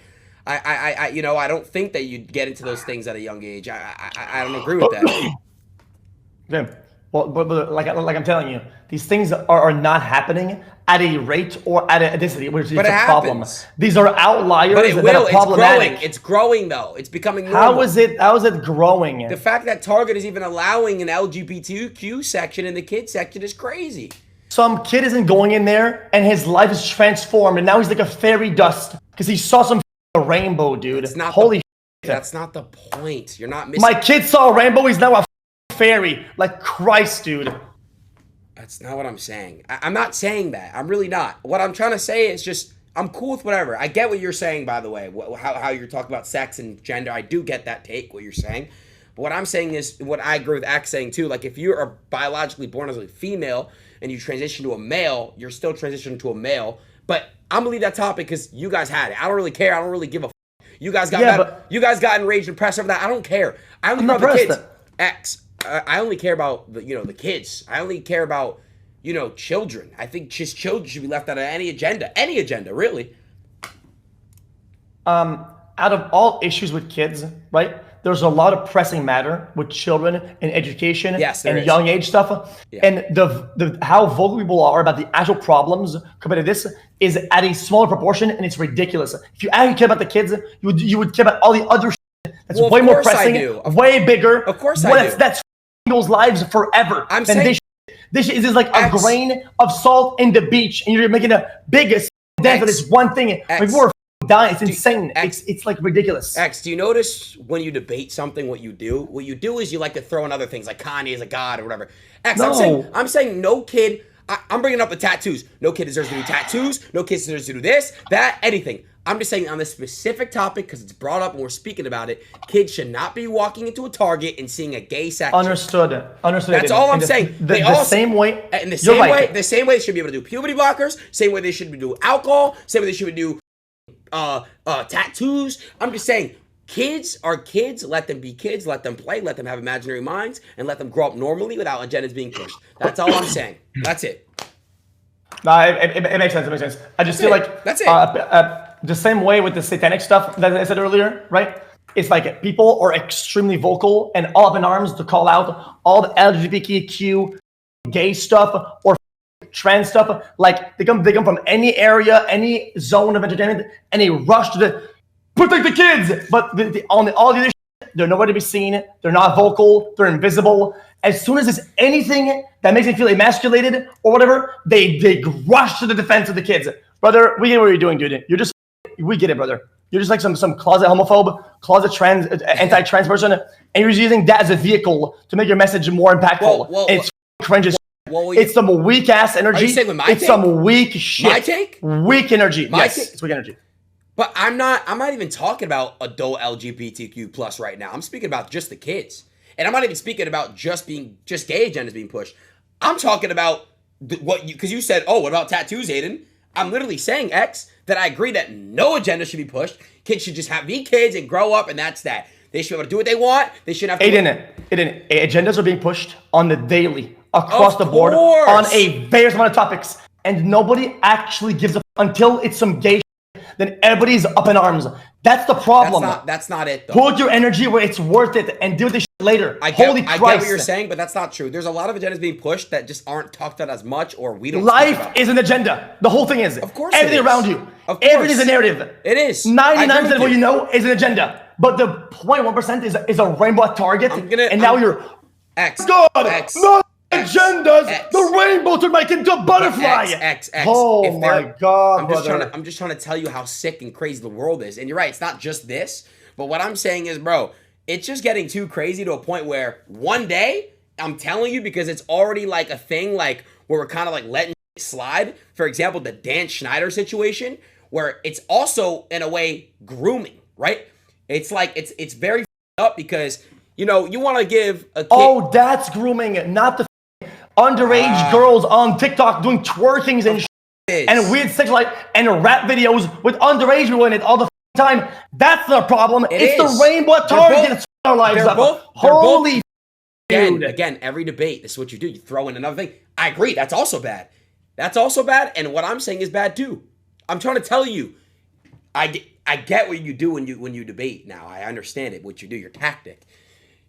I don't think that you'd get into those things at a young age. I don't agree with that. Okay. Well, but like I'm telling you, these things are not happening at a rate or at a density, which is a problem. These are outliers that are problematic. It's growing though. It's becoming normal. How is it growing? The fact that Target is even allowing an LGBTQ section in the kids section is crazy. Some kid isn't going in there and his life is transformed and now he's like a fairy dust because he saw some rainbow, dude. Holy shit. That's not the point. You're not missing. My kid saw a rainbow. He's now a fairy. Like Christ, dude. That's not what I'm saying. I'm not saying that. I'm really not. What I'm trying to say is just, I'm cool with whatever. I get what you're saying, by the way, how you're talking about sex and gender. I do get that take, what you're saying. But what I'm saying is, what I agree with X saying too, like if you are biologically born as a female and you transition to a male, you're still transitioning to a male. But I'm going to leave that topic because you guys had it. I don't really care. I don't really give a You guys got Yeah, mad. but- You guys got enraged and pressed over that. I don't care. I only I'm care not about the pressed. kids. I only care about the kids. I only care about children. I think just children should be left out of any agenda, really. Out of all issues with kids, right? There's a lot of pressing matter with children and education Yes, there and is. young age stuff. Yeah. And the how vocal people are about the actual problems compared to this is at a smaller proportion, and it's ridiculous. If you actually care about the kids, you would care about all the other shit that's Well, of way more course I pressing, do. way bigger. Of course I Well, do. That's people's lives forever. I'm than saying- this shit. This shit is just like a X. grain of salt in the beach, and you're making a biggest dent for X. this one thing. X. People are dying. It's insane. X. It's like ridiculous. X, do you notice when you debate something, what you do? What you do is you like to throw in other things, like Kanye is a god or whatever. X, No. I'm saying no kid. I'm bringing up the tattoos. No kid deserves to do tattoos. No kid deserves to do this, that, anything. I'm just saying on this specific topic because it's brought up and we're speaking about it. Kids should not be walking into a Target and seeing a gay section. Understood. That's all I'm saying. The same way. In the you're same right. way, the same way they should be able to do puberty blockers. Same way they should do alcohol. Same way they should do tattoos. I'm just saying, kids are kids. Let them be kids. Let them play. Let them have imaginary minds, and let them grow up normally without agendas being pushed. That's all I'm saying. That's it. No, it makes sense. It makes sense. I just feel like That's it. The same way with the satanic stuff that I said earlier, right? It's like people are extremely vocal and all up in arms to call out all the LGBTQ, gay stuff or trans stuff. Like they come from any area, any zone of entertainment, and they rush to protect the kids. But all the other shit, they're nowhere to be seen. They're not vocal. They're invisible. As soon as there's anything that makes them feel emasculated or whatever, they rush to the defense of the kids. Brother, we get what you're doing, dude. We get it, brother. You're just like some closet homophobe, closet trans, anti-trans person, and you're using that as a vehicle to make your message more impactful. Whoa, It's cringe as Whoa, it's some weak ass energy. Are you saying with my it's take? some weak shit. My take? Weak energy. My Yes, take? it's weak energy. But I'm not even talking about adult LGBTQ plus right now. I'm speaking about just the kids. And I'm not even speaking about just gay agendas being pushed. I'm talking about because you said, oh, what about tattoos, Adin? I'm literally saying, X, that I agree that no agenda should be pushed. Kids should just be kids and grow up, and that's that. They should be able to do what they want. They shouldn't have to. Aiden, agendas are being pushed on the daily, across Of the board, course. on a various amount of topics, and nobody actually gives a until it's some gay shit, then everybody's up in arms. That's the problem. That's not it, though. Put your energy where it's worth it and deal with this shit later. I get Christ. what you're saying, but that's not true. There's a lot of agendas being pushed that just aren't talked about as much, or we don't. speak Life about. is an agenda. The whole thing is. Of course it everything is. around you. Of course. Everything is a narrative. It is. 99% of what you. you know is an agenda. But the 0.1% is a rainbow target. Now you're X. God. X. No X, agendas. X. The rainbow turned back into a butterfly. X. Oh If they're- my God, I'm just trying to tell you how sick and crazy the world is. And you're right, it's not just this. But what I'm saying is, bro, it's just getting too crazy to a point where one day, I'm telling you, because it's already like a thing, like where we're kind of like letting it slide. For example, the Dan Schneider situation, where it's also in a way grooming, right? It's like it's very up because you want to give a kid. Oh, that's grooming, not the underage girls on TikTok doing twerkings and and weird sexual and rap videos with underage people in it all the time. That's the problem. It's the rainbow target that's our lives up. Holy dude. Again, every debate, this is what you do. You throw in another thing. I agree. That's also bad. That's also bad. And what I'm saying is bad too. I'm trying to tell you, I get what you do when you debate. Now I understand it. What you do, your tactic.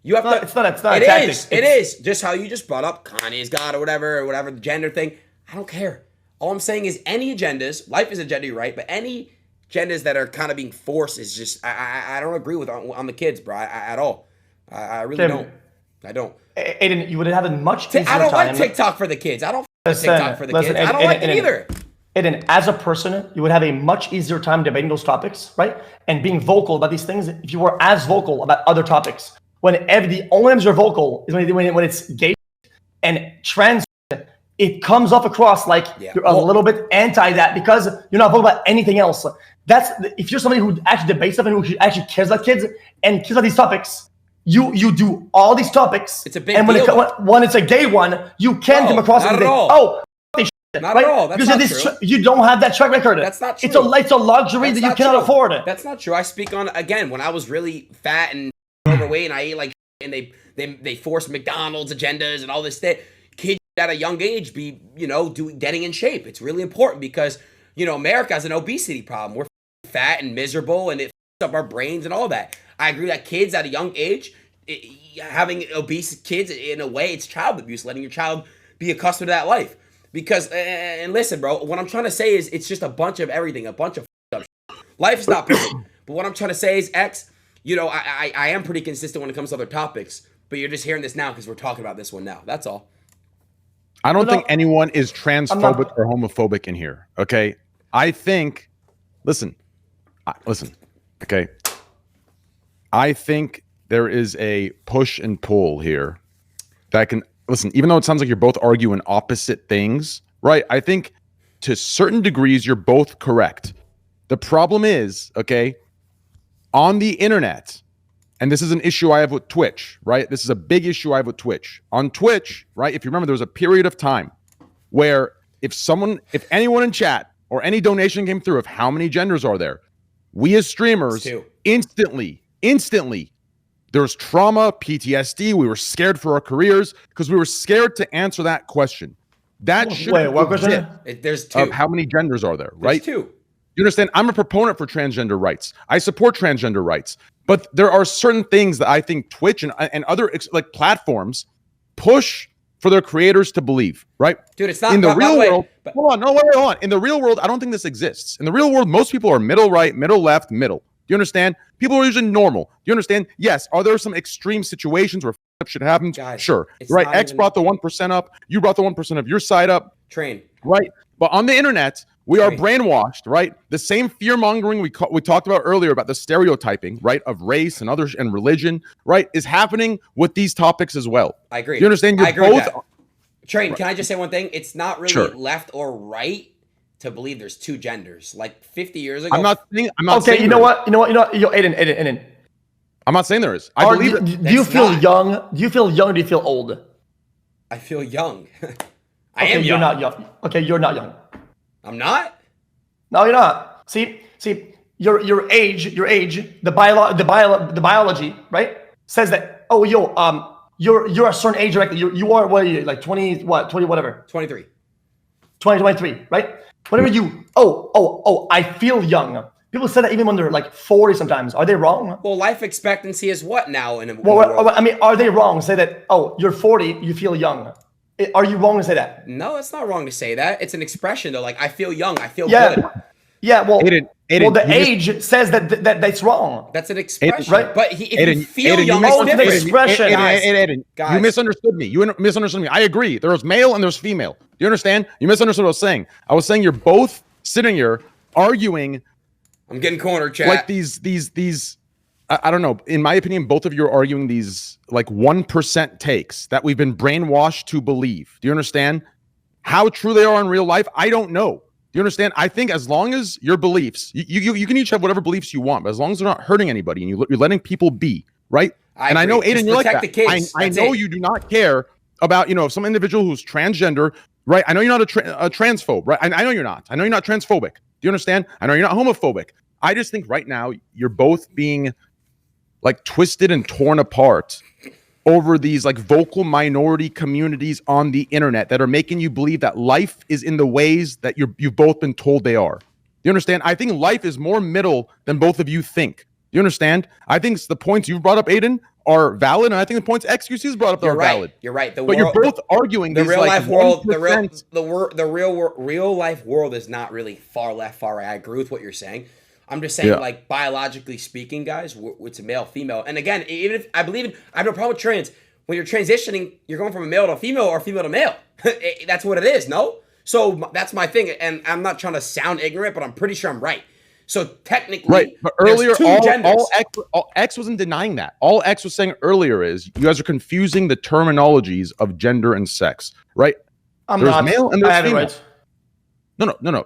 You have It's not a It tactic. is. It is. Just how you just brought up Kanye's God or whatever, the gender thing. I don't care. All I'm saying is any agendas, life is agenda, you're right, but any agendas that are kind of being forced is just, I don't agree with on the kids, bro, at all. I really don't. I don't. Aiden, you would have a much easier I don't time. like TikTok for the kids. I don't like TikTok for the kids. I don't like it either. Aiden, as a person, you would have a much easier time debating those topics, right? And being vocal about these things if you were as vocal about other topics. When the only times you're vocal is when it's gay and trans, it comes off across like you're a little bit anti that because you're not vocal about anything else. That's if you're somebody who actually debates stuff and who actually cares about kids and cares about these topics. You do all these topics. It's a big and deal. When it's a gay one, you can come across not and at think, all. oh, Not at all. That's not true. You don't have that track record. That's not true. It's a luxury that you cannot afford. That's not true. I speak on, again, when I was really fat and overweight and I ate like and they forced McDonald's agendas and all this stuff. Kids at a young age be, getting in shape. It's really important because, America has an obesity problem. We're fat and miserable and it fucks up our brains and all that. I agree that kids at a young age, having obese kids, in a way, it's child abuse, letting your child be accustomed to that life. Because, and listen, bro, what I'm trying to say is it's just a bunch of everything, a bunch of up shit. Life is not perfect. But what I'm trying to say is, X, I am pretty consistent when it comes to other topics, but you're just hearing this now because we're talking about this one now. That's all. I don't think anyone is transphobic or homophobic in here, okay? I think, listen, okay? I think there is a push and pull here that can... Listen, even though it sounds like you're both arguing opposite things, right? I think to certain degrees, you're both correct. The problem is, okay, on the internet, and this is an issue I have with Twitch, right? This is a big issue I have with Twitch. On Twitch, right, if you remember, there was a period of time where if anyone in chat or any donation came through of how many genders are there, we as streamers instantly, there's trauma, PTSD. We were scared for our careers because we were scared to answer that question. That should what question? There's two. Of how many genders are there, right? There's two. You understand? I'm a proponent for transgender rights. I support transgender rights. But there are certain things that I think Twitch and other like platforms push for their creators to believe, right? Dude, it's not in the real world. Hold on. In the real world, I don't think this exists. In the real world, most people are middle right, middle left, middle. Do you understand? People are usually normal. Do you understand? Yes. Are there some extreme situations where shit happens? Guys, sure. Right. X brought the 1% up. You brought the 1% of your side up. Train. Right. But on the internet, we are brainwashed, right? The same fear mongering we talked about earlier about the stereotyping, right, of race and others and religion, right, is happening with these topics as well. I agree. Do you understand? I agree with that. Train, can I just say one thing? It's not really left or right to believe there's two genders. Like 50 years ago. I'm not saying. Okay, you know what? Aiden. I'm not saying there is. I believe it. Do you feel young? Do you feel young or do you feel old? I feel young. I am young. You're not young. Okay, you're not young. I'm not? No, you're not. See, your age, the biology, right? Says that, you're a certain age, right? You are, what are you, like 20 whatever? 23. 23, right? Whenever you, I feel young. People say that even when they're like 40 sometimes. Are they wrong? Well, life expectancy is what now in a world? I mean, are they wrong to say that, you're 40, you feel young? Are you wrong to say that? No, it's not wrong to say that. It's an expression though. Like, I feel young, I feel good. Yeah, well, Aiden, the age says that's wrong. That's an expression, right? But if you feel young, it's an expression. Aiden, you misunderstood me. You misunderstood me. I agree. There's male and there's female. Do you understand? You misunderstood what I was saying. I was saying you're both sitting here arguing. I'm getting cornered, chat. Like these. I don't know. In my opinion, both of you are arguing these like 1% takes that we've been brainwashed to believe. Do you understand? How true they are in real life, I don't know. Do you understand? I think as long as your beliefs, you can each have whatever beliefs you want, but as long as they're not hurting anybody and you're letting people be, right? I know, Aiden, you're like that. I know you do not care about, some individual who's transgender, right? I know you're not a transphobe, right? I know you're not. I know you're not transphobic. Do you understand? I know you're not homophobic. I just think right now you're both being like twisted and torn apart over these like vocal minority communities on the internet that are making you believe that life is in the ways that you've both been told they are. Do you understand? I think life is more middle than both of you think. Do you understand? I think the points you've brought up, Aiden, are valid, and I think the points xQc has brought up are valid. You're right. But you're both arguing the these, real like, life world. 1%. The real life world is not really far left, far right. I agree with what you're saying. I'm just saying, like, biologically speaking, guys, it's a male, female. And again, even if I have no problem with trans. When you're transitioning, you're going from a male to a female or female to male. That's what it is, no? So that's my thing. And I'm not trying to sound ignorant, but I'm pretty sure I'm right. So technically, right. But earlier, all X wasn't denying that. All X was saying earlier is you guys are confusing the terminologies of gender and sex, right? There's male and there's female. Right. No.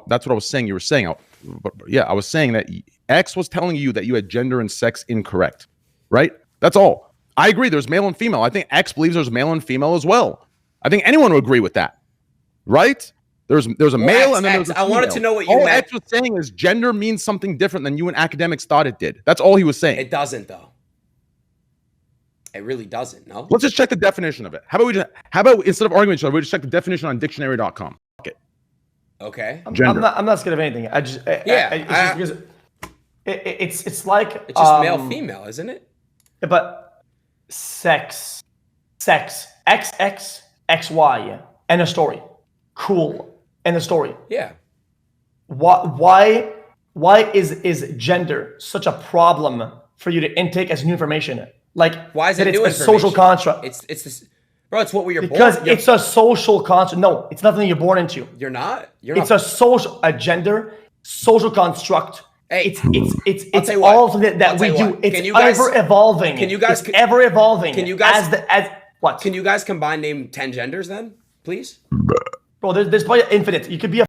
That's what I was saying. You were saying, I was saying that X was telling you that you had gender and sex incorrect, right? That's all. I agree. There's male and female. I think X believes there's male and female as well. I think anyone would agree with that, right? There's a Well, male and then there's a I wanted female. to know what you All meant. X was saying is gender means something different than you and academics thought it did. That's all he was saying. It doesn't though. It really doesn't. No. Let's just check the definition of it. How about instead of arguing each other, we just check the definition on dictionary.com. Okay. Okay. Gender. I'm not scared of anything. I just it's like It's just male female, isn't it? but sex, XX, XY, and a story. Cool. And a story. Yeah. Why is gender such a problem for you to intake as new information? Like, Why is it that new it's a social information? construct? It's this, bro. It's what we are Because born. it's a social construct. No, it's nothing you're born into. You're not. It's a gender social construct. Hey, It's tell you what. all something that I'll we tell you do. what. It's Can you guys- ever evolving. can you guys- It's ever evolving. can you guys- what? Can you guys combine name 10 genders then, please? Bro, there's probably infinite. You could be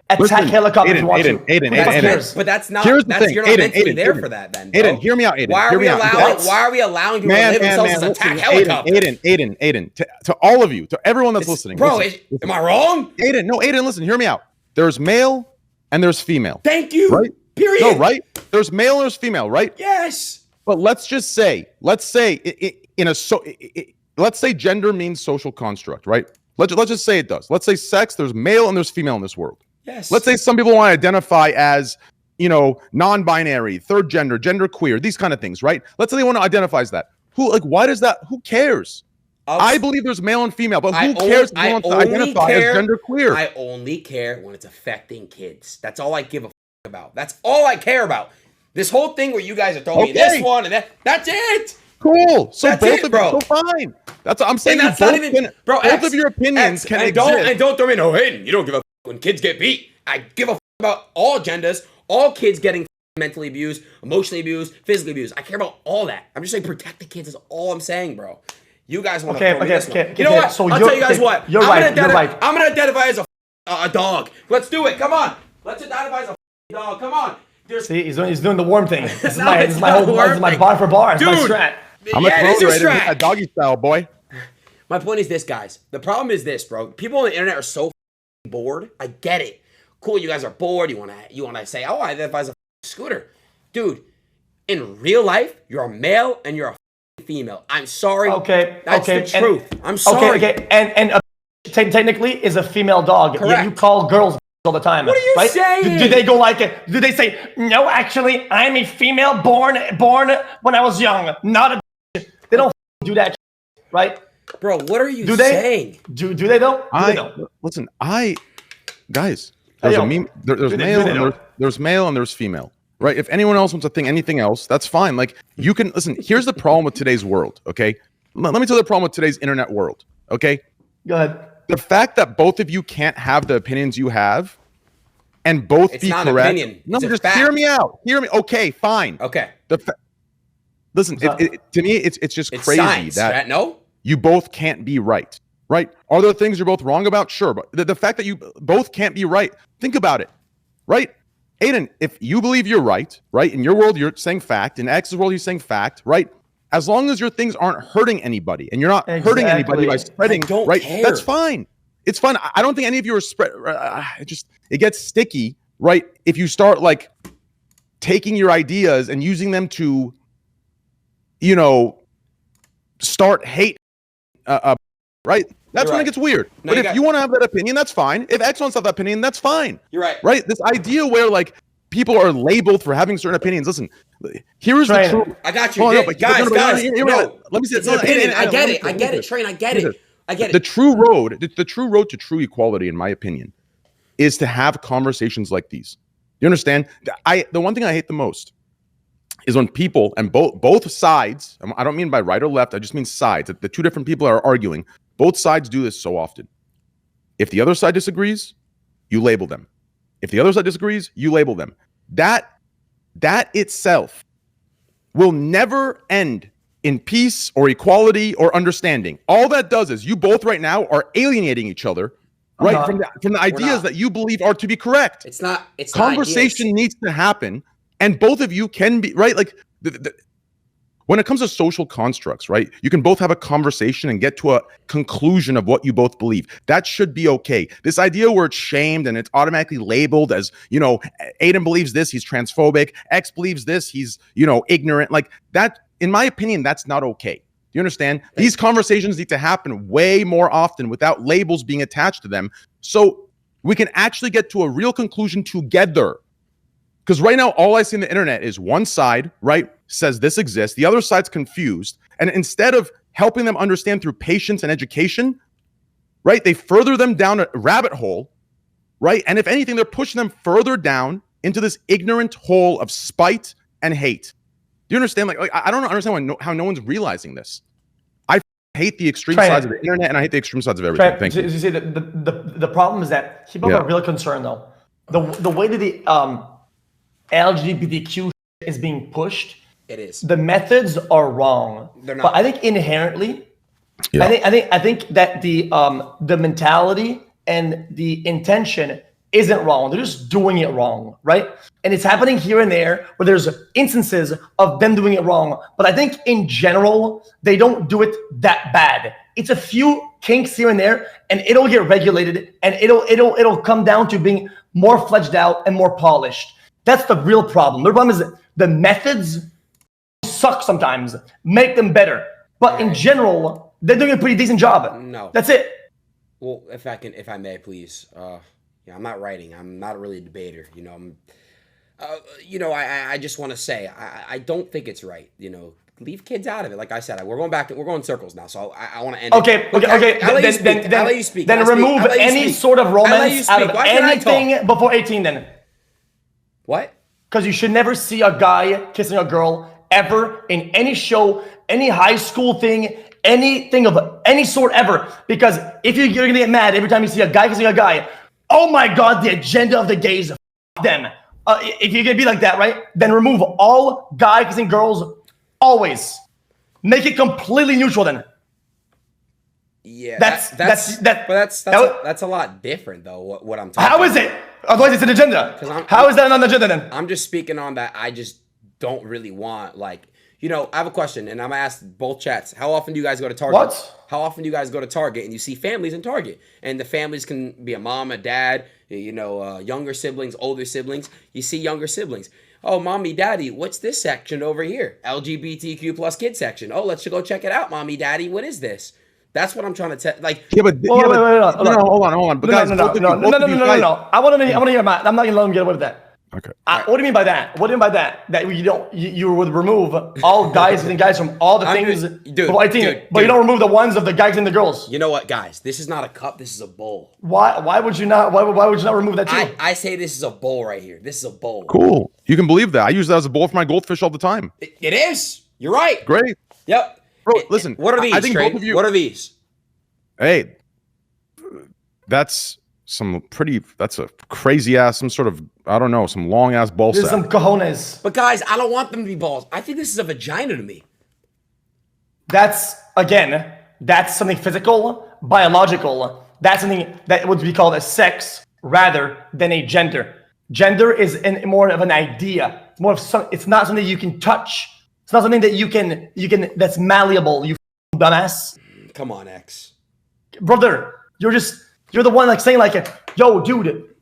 attack Listen, helicopter if you want Aiden, to. Aiden, Who the fuck Aiden, cares? But that's not. Here's the That's thing, you're not Aiden, mentally Aiden, there Aiden. for that, then. Bro. Aiden, hear me out, Aiden. Why are Hear we me out. allowing? What? Why are we allowing people to Man, live man, themselves man, as a listen, attack helicopter? Aiden, to all of you, to everyone that's listening. Bro, listen, am I wrong? Aiden, listen, hear me out. There's male and there's female. Thank you. Right? Period. No, right? There's male and there's female, right? Yes. But let's say gender means social construct, right? Let's just say it does. Let's say sex, there's male and there's female in this world. Yes. Let's say some people want to identify as, non-binary, third gender, genderqueer, these kind of things, right? Let's say they want to identify as that. Why does that? Who cares? I believe there's male and female, but who cares if you want to identify as genderqueer? I only care when it's affecting kids. That's all I give a about. That's all I care about. This whole thing where you guys are throwing me this one and that's it. Cool. So That's both it, of bro. you, so fine. That's what I'm saying. And that's not even, bro. Both of your opinions can exist. And don't throw me no Hayden. You don't give a when kids get beat. I give a about all genders, all kids getting mentally abused, emotionally abused, physically abused. I care about all that. I'm just saying protect the kids is all I'm saying, bro. You guys want to throw me this one. You know what? So I'll tell you guys what. You're right. I'm gonna identify as a dog. Let's do it. Come on. Let's identify as a dog. Come on. See, he's doing the warm thing. This is No, my it's not my bar for bar. It's my Dude. strat. I'm Yeah, it is your a strat. a doggy style, boy. My point is this, guys. The problem is this, bro. People on the internet are so bored. I get it. Cool, you guys are bored. You wanna say, oh, I identify as a scooter. Dude, in real life, you're a male and you're a female. I'm sorry. Okay. That's okay. the truth. I'm sorry. Okay. And a technically is a female dog. Correct. Yet you call girls all the time. What are you right? saying? Do they go like it? Do they say, no, actually, I'm a female born when I was young, not a. They don't do that, right? Bro, what are you Do they? saying? Do they though? Do they though? Listen, guys, there's there's male and there's female, right? If anyone else wants to think anything else, that's fine. Like, you can listen. Here's the problem with today's world. Okay, let me tell you the problem with today's internet world. Okay, Go ahead. the fact that both of you can't have the opinions you have and both It's be not an correct. opinion. No, It's a just fact. hear me out. Hear me. Okay, fine. Okay. Listen, to me, it's just It's crazy science, that right? No? you both can't be right. Right? Are there things you're both wrong about? Sure, but the fact that you both can't be right, think about it. Right? Aiden, if you believe you're right, in your world you're saying fact, in X's world you're saying fact, right? As long as your things aren't hurting anybody and you're not hurting anybody by spreading, I don't right? care. That's fine. It's fine. I don't think any of you are spread. It gets sticky, right? If you start like taking your ideas and using them to, start hate, right? That's when it gets weird. No, but if you want to have that opinion, that's fine. If X wants to have that opinion, that's fine. You're right. Right? This idea where like people are labeled for having certain opinions. Listen, here's the truth. I got you. Oh, no, Nick. but- guys, no, guys. no, No, let me say it's an opinion. I get it. Train, I get it. I get The it. true road to true equality, in my opinion, is to have conversations like these. You understand? The one thing I hate the most is when people and both sides, I don't mean by right or left, I just mean sides. The two different people are arguing. Both sides do this so often. If the other side disagrees, you label them. If the other side disagrees, you label them. That itself will never end in peace or equality or understanding. All that does is you both right now are alienating each other, right? From the ideas that you believe are to be correct. It's not. Conversation needs to happen, and both of you can be right. Like when it comes to social constructs, right? You can both have a conversation and get to a conclusion of what you both believe. That should be okay. This idea where it's shamed and it's automatically labeled as, you know, Adin believes this, he's transphobic. X believes this, he's, you know, ignorant. Like that, in my opinion, that's not okay. Do you understand? These conversations need to happen way more often without labels being attached to them, so we can actually get to a real conclusion together. Because right now, all I see on the internet is one side, right, says this exists. The other side's confused. And instead of helping them understand through patience and education, right, they further them down a rabbit hole, right? And if anything, they're pushing them further down into this ignorant hole of spite and hate. Do you understand? Like I don't understand how no one's realizing this. I hate the extreme sides of the internet, and I hate the extreme sides of everything. Thank you. You see, the problem is that people are real concerned, though. The way that the LGBTQ is being pushed, it is. The methods are wrong. They're not. But I think inherently, I think that the mentality and the intention isn't wrong. They're just doing it wrong, right? And it's happening here and there where there's instances of them doing it wrong. But I think in general, they don't do it that bad. It's a few kinks here and there, and it'll get regulated, and it'll come down to being more fledged out and more polished. That's the real problem. The problem is that the methods suck sometimes. Make them better. But in general, they're doing a pretty decent job. No. That's it. Well, if I may, please. I'm not writing. I'm not really a debater. You know, I just want to say, I don't think it's right. You know, leave kids out of it. Like I said, we're going in circles now. So I want to end. Okay. I'll let you speak. Then remove any sort of romance out of anything before 18. Then. What? Because you should never see a guy kissing a girl ever in any show, any high school thing, anything of any sort ever. Because if you're gonna get mad every time you see a guy kissing a guy, oh my God, the agenda of the gays, f them. If you're gonna be like that, right? Then remove all guy kissing girls, always. Make it completely neutral then. Yeah, that's a lot different though. What I'm talking. How is it? Otherwise, it's an agenda. How is that not an agenda then? I'm just speaking on that. I just don't really want, like, you know, I have a question, and I'm gonna ask both chats. How often do you guys go to Target? What? How often do you guys go to Target and you see families in Target? And the families can be a mom, a dad, you know, younger siblings, older siblings. You see younger siblings. Oh, mommy, daddy, what's this section over here? LGBTQ plus kid section. Oh, let's go check it out, mommy, daddy. What is this? That's what I'm trying to tell. Like, hold on. But guys, no. I want to hear Matt. I'm not gonna let him get away with that. Okay. What do you mean by that? What do you mean by that? That you would remove all guys and guys from all the things before 18, but you don't remove the ones of the guys and the girls. You know what, guys? This is not a cup. This is a bowl. Why would you not? Why would you not remove that too? I say this is a bowl right here. This is a bowl. Cool. You can believe that. I use that as a bowl for my goldfish all the time. It is. You're right. Great. Yep. Bro, listen. What are these? I think both of you. What are these? Hey, that's a crazy ass, some sort of, I don't know, some long ass ball There's sack. some cojones. But guys, I don't want them to be balls. I think this is a vagina to me. That's something physical, biological. That's something that would be called a sex rather than a gender. Gender is more of an idea. It's more of it's not something you can touch. It's not something that you can that's malleable, you dumbass. Come on, X. Brother, you're the one like saying like, yo, dude,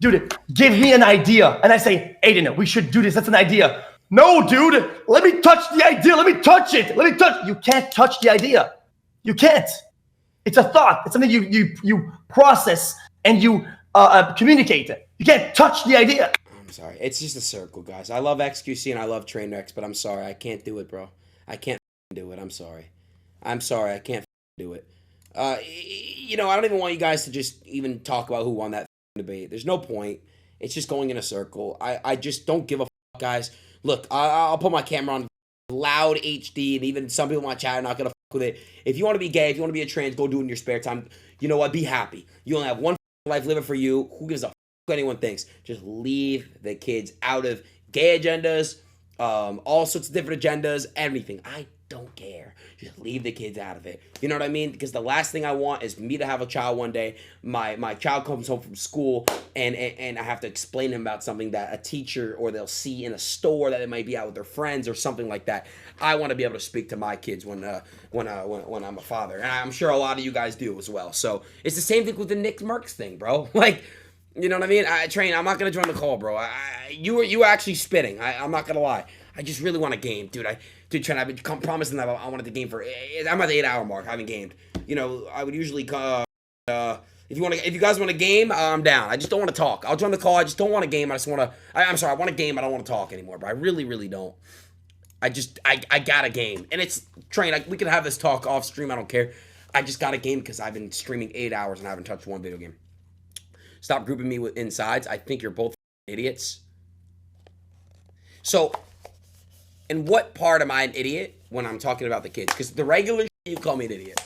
give me an idea. And I say, Adin, we should do this. That's an idea. No, dude, let me touch the idea. Let me touch it. You can't touch the idea. You can't. It's a thought. It's something you process and you communicate. You can't touch the idea. I'm sorry. It's just a circle, guys. I love xQc and I love Trainwrecks, but I'm sorry. I can't do it, bro. I can't do it. I'm sorry. I can't do it. You know, I don't even want you guys to just even talk about who won that debate. There's no point. It's just going in a circle. I just don't give a fuck, guys. Look, I'll put my camera on loud HD, and even some people in my chat are not gonna fuck with it. If you want to be gay, if you want to be a trans, go do it in your spare time. You know what? Be happy. You only have one life living for you. Who gives a fuck what anyone thinks? Just leave the kids out of gay agendas, all sorts of different agendas, everything. I don't care. Just leave the kids out of it. You know what I mean? Because the last thing I want is me to have a child one day. My child comes home from school and I have to explain to him about something that a teacher or they'll see in a store that they might be out with their friends or something like that. I want to be able to speak to my kids when I'm a father, and I'm sure a lot of you guys do as well. So it's the same thing with the Nick Merckx thing, bro. Like, you know what I mean? I'm not gonna join the call, bro. You were actually spitting. I'm not gonna lie. I just really want a game, dude. Trent, I've been promising that I wanted the game for. I'm at the 8-hour mark. I haven't gamed. You know, I would usually. If you guys want a game, I'm down. I just don't want to talk. I'll join the call. I just don't want a game. I just want to. I'm sorry. I want a game. I don't want to talk anymore. But I really, really don't. I got a game, and it's Train. We can have this talk off stream. I don't care. I just got a game because I've been streaming 8 hours and I haven't touched one video game. Stop grouping me with insides. I think you're both idiots. So, in what part am I an idiot when I'm talking about the kids? Because the regular you call me an idiot.